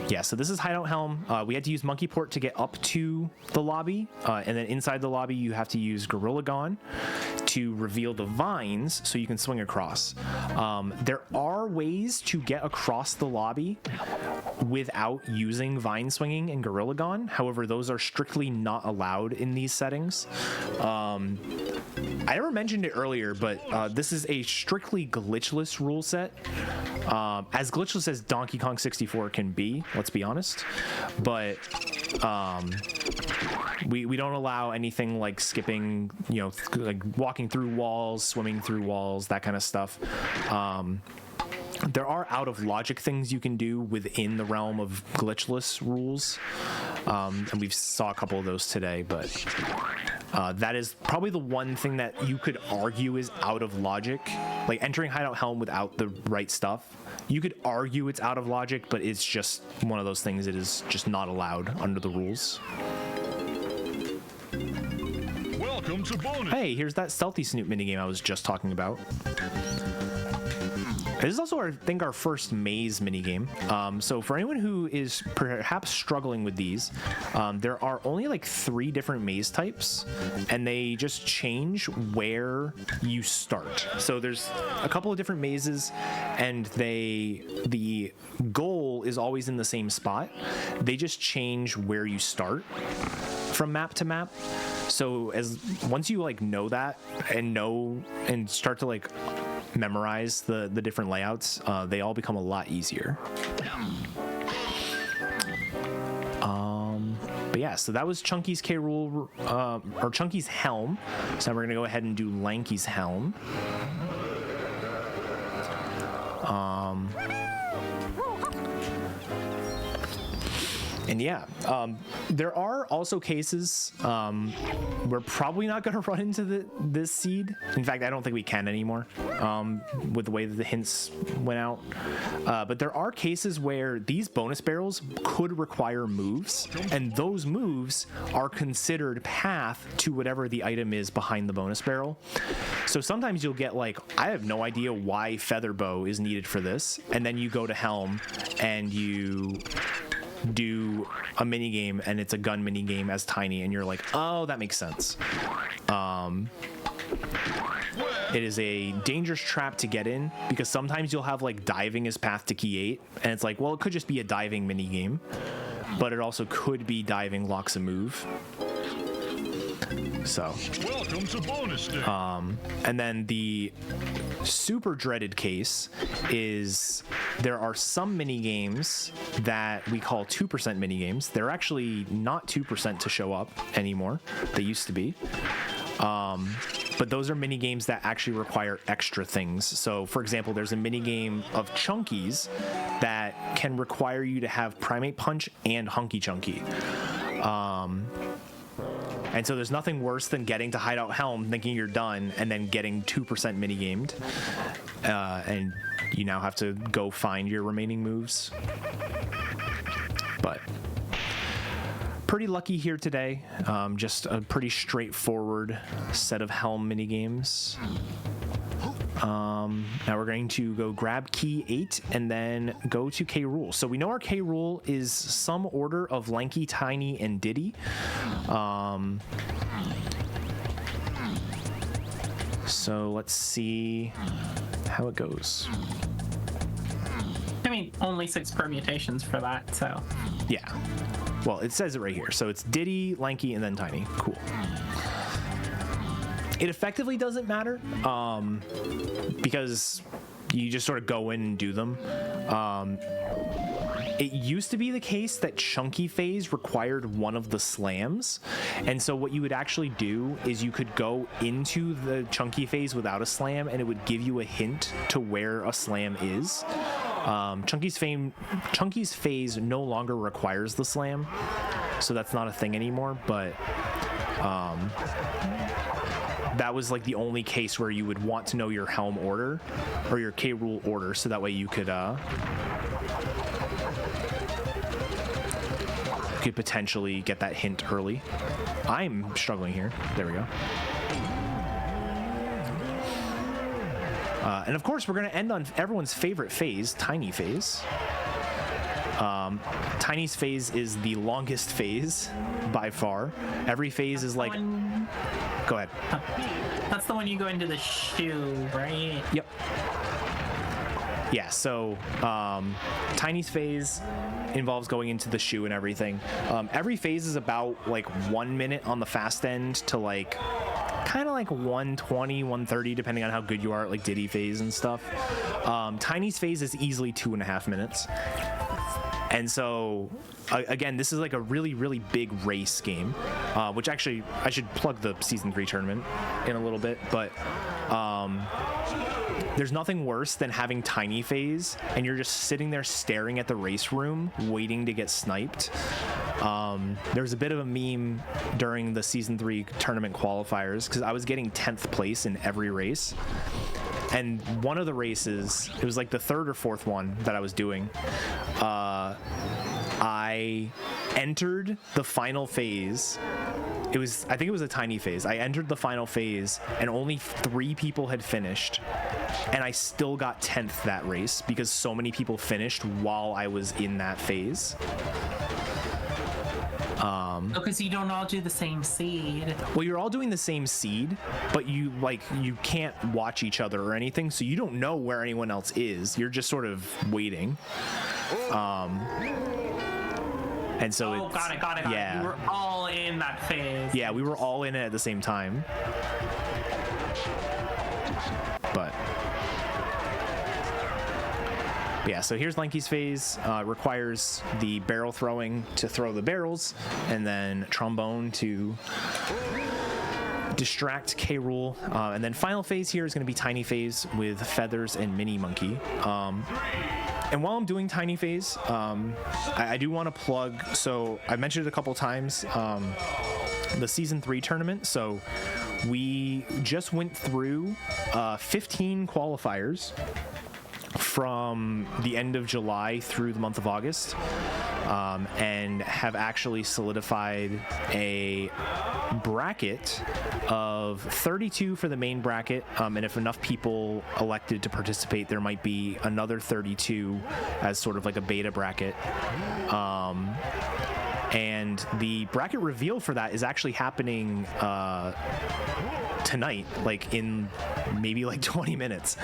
yeah, so this is Hideout Helm. We had to use Monkey Port to get up to the lobby, and then inside the lobby you have to use Gorilla Gone to reveal the vines so you can swing across. There are ways to get across the lobby without using vine swinging and Gorilla Gone. However, those are strictly not allowed in these settings. I never mentioned it earlier, but this is a strictly glitchless rule set. As glitchless as Donkey Kong 64 can be, let's be honest. But we don't allow anything like skipping, like walking through walls, swimming through walls, that kind of stuff. There are out of logic things you can do within the realm of glitchless rules, and we've saw a couple of those today, but that is probably the one thing that you could argue is out of logic. Like entering Hideout Helm without the right stuff, you could argue it's out of logic, but it's just one of those things that is just not allowed under the rules. Welcome to bonus. Hey, here's that Stealthy Snoop minigame I was just talking about. This is also, I think, our first maze minigame. So for anyone who is perhaps struggling with these, there are only like 3 different maze types, and they just change where you start. So there's a couple of different mazes, and the goal is always in the same spot. They just change where you start from map to map. So once you like know that and start to like memorize the different layouts, they all become a lot easier. But yeah, so that was Chunky's K rule, or Chunky's Helm. So now we're gonna go ahead and do Lanky's Helm. And yeah, there are also cases, we're probably not going to run into this seed. In fact, I don't think we can anymore, with the way that the hints went out. But there are cases where these bonus barrels could require moves, and those moves are considered path to whatever the item is behind the bonus barrel. So sometimes you'll get like, I have no idea why Feather Bow is needed for this, and then you go to Helm and you do a mini game and it's a gun mini game as Tiny, and you're like, oh, that makes sense. It is a dangerous trap to get in, because sometimes you'll have like diving as path to key 8, and it's like, well, it could just be a diving mini game, but it also could be diving locks a move. So Welcome to bonus day. and then the super dreaded case is there are some mini games that we call 2% mini games. They're actually not 2% to show up anymore. They used to be. But those are mini games that actually require extra things. So for example, there's a mini game of Chunkies that can require you to have Primate Punch and Hunky Chunky. And so there's nothing worse than getting to Hideout Helm thinking you're done and then getting 2% minigamed. And you now have to go find your remaining moves. But pretty lucky here today. Just a pretty straightforward set of Helm minigames. Now we're going to go grab key 8 and then go to K rule. So we know our K rule is some order of Lanky, Tiny, and Diddy. So let's see how it goes. I mean, only 6 permutations for that, so. Yeah. Well, it says it right here. So it's Diddy, Lanky, and then Tiny. Cool. It effectively doesn't matter, because you just sort of go in and do them. It used to be the case that chunky phase required one of the slams, and so what you would actually do is you could go into the chunky phase without a slam, and it would give you a hint to where a slam is. Chunky's phase no longer requires the slam, so that's not a thing anymore, but that was like the only case where you would want to know your helm order or your K rule order, so that way you could potentially get that hint early. I'm struggling here. There we go. And of course, we're going to end on everyone's favorite phase, Tiny Phase. Tiny's phase is the longest phase by far. Every phase is like... Go ahead. That's the one you go into the shoe, right? Yep. Yeah, so Tiny's phase involves going into the shoe and everything. Every phase is about like 1 minute on the fast end to like kind of like 120, 130, depending on how good you are at like Diddy phase and stuff. Tiny's phase is easily 2.5 minutes. And so, again, this is like a really, really big race game, which actually, I should plug the Season 3 tournament in a little bit, but there's nothing worse than having Tiny Phase and you're just sitting there staring at the race room waiting to get sniped. There's a bit of a meme during the Season 3 tournament qualifiers because I was getting 10th place in every race. And one of the races, it was like the third or fourth one that I was doing, I entered the final phase. I think it was a Tiny Phase. I entered the final phase and only 3 people had finished, and I still got 10th that race because so many people finished while I was in that phase. Because you don't all do the same seed. Well, you're all doing the same seed, but you can't watch each other or anything, so you don't know where anyone else is. You're just sort of waiting. And so it's... got it. Yeah. You were all in that phase. Yeah, we were all in it at the same time. But yeah, so here's Lanky's phase. Requires the barrel throwing to throw the barrels, and then trombone to distract K Rool. And then final phase here is going to be Tiny Phase with Feathers and Mini Monkey. And while I'm doing Tiny Phase, I do want to plug, so I mentioned it a couple times, the Season 3 tournament. So we just went through 15 qualifiers from the end of July through the month of August, and have actually solidified a bracket of 32 for the main bracket, and if enough people elected to participate, there might be another 32 as sort of like a beta bracket. And the bracket reveal for that is actually happening tonight, like in maybe like 20 minutes,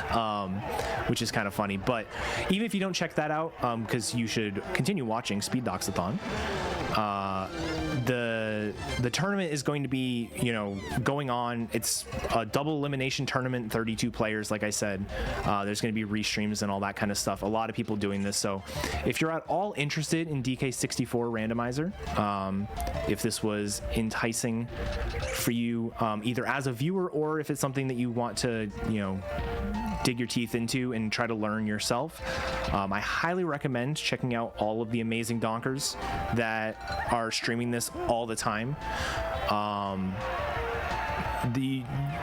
which is kind of funny. But even if you don't check that out, because you should continue watching Speed Doxathon, the tournament is going to be, going on. It's a double elimination tournament, 32 players, like I said. There's going to be restreams and all that kind of stuff. A lot of people doing this. So if you're at all interested in DK64 Randomizer, if this was enticing for you, either as a viewer or if it's something that you want to, dig your teeth into and try to learn yourself, I highly recommend checking out all of the amazing donkers that are streaming this all the time.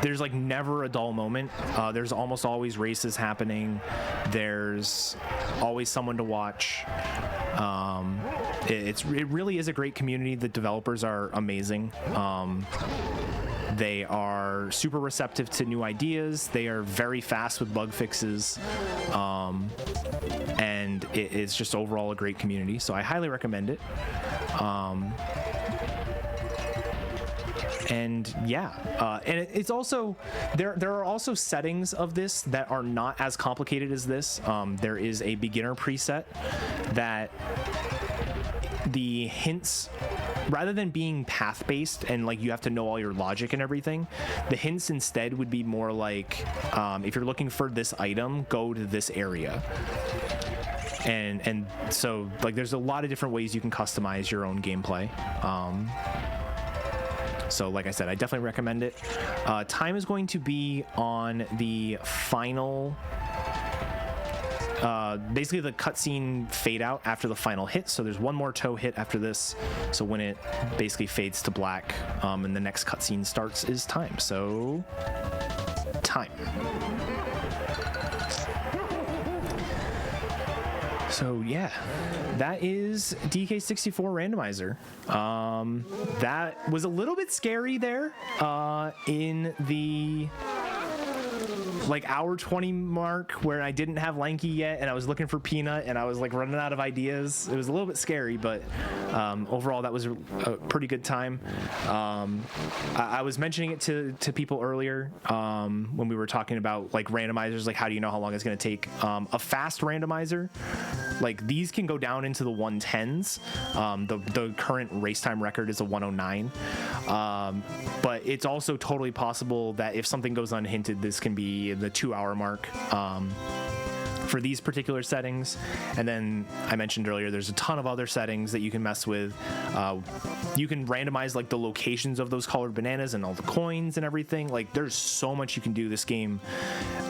There's like never a dull moment. There's almost always races happening. There's always someone to watch. It really is a great community. The developers are amazing. They are super receptive to new ideas. They are very fast with bug fixes. And it's just overall a great community. So I highly recommend it. And yeah, and it's also, there are also settings of this that are not as complicated as this. There is a beginner preset that the hints rather than being path based and like you have to know all your logic and everything, the hints instead would be more like, if you're looking for this item, go to this area. And so like there's a lot of different ways you can customize your own gameplay. So like I said, I definitely recommend it. Time is going to be on the final, basically the cutscene fade out after the final hit. So there's one more toe hit after this. So when it basically fades to black and the next cutscene starts is time. So time. So yeah, that is DK64 Randomizer. That was a little bit scary there in the like hour 20 mark where I didn't have Lanky yet and I was looking for Peanut and I was like running out of ideas. It was a little bit scary, but overall that was a pretty good time. I was mentioning it to people earlier when we were talking about like randomizers, like how do you know how long it's going to take? A fast randomizer, like these can go down into the 110s. The current race time record is a 109, but it's also totally possible that if something goes unhinted, this can be the 2-hour mark for these particular settings. And then I mentioned earlier there's a ton of other settings that you can mess with. You can randomize like the locations of those colored bananas and all the coins and everything. Like there's so much you can do. This game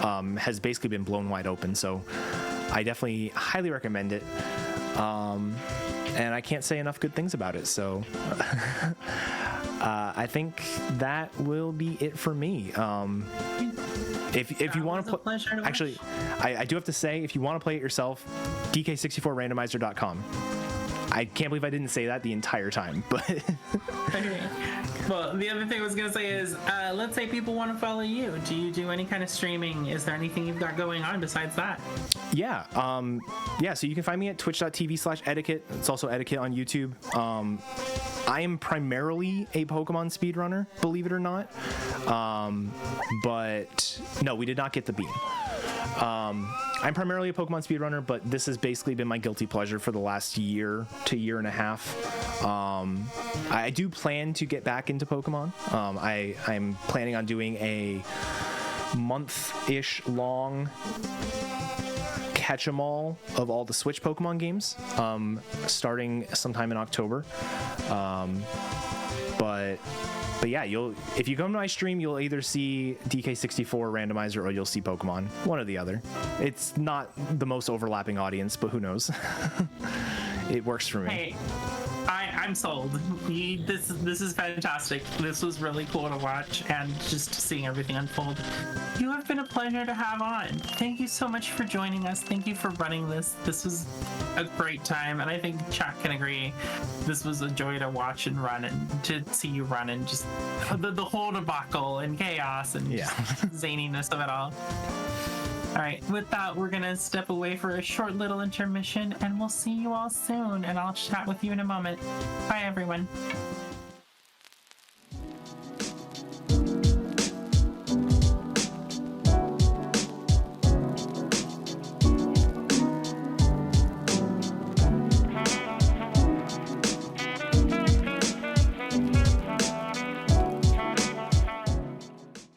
has basically been blown wide open, so I definitely highly recommend it. And I can't say enough good things about it, so I think that will be it for me. If you want to play, actually, I do have to say, if you want to play it yourself, DK64randomizer.com. I can't believe I didn't say that the entire time, but Okay. Well, the other thing I was going to say is, let's say people want to follow you. Do you do any kind of streaming? Is there anything you've got going on besides that? yeah, so you can find me at twitch.tv/eddaket. It's also eddaket on YouTube. I am primarily a Pokemon speedrunner, believe it or not. But no, we did not get the bean. I'm primarily a Pokemon speedrunner, but this has basically been my guilty pleasure for the last year to year and a half. I do plan to get back into Pokemon. I'm planning on doing a month-ish long catch-em-all of all the Switch Pokemon games, starting sometime in October. But yeah, if you come to my stream, you'll either see DK64 Randomizer or you'll see Pokemon, one or the other. It's not the most overlapping audience, but who knows? It works for me. Hey, I'm sold. This is fantastic. This was really cool to watch, and just seeing everything unfold. You have been a pleasure to have on. Thank you so much for joining us. Thank you for running this. This was a great time, and I think Chuck can agree. This was a joy to watch and run, and to see you run, and just the whole debacle and chaos and just zaniness of it all. All right, with that, we're gonna step away for a short little intermission, and we'll see you all soon, and I'll chat with you in a moment. Bye, everyone.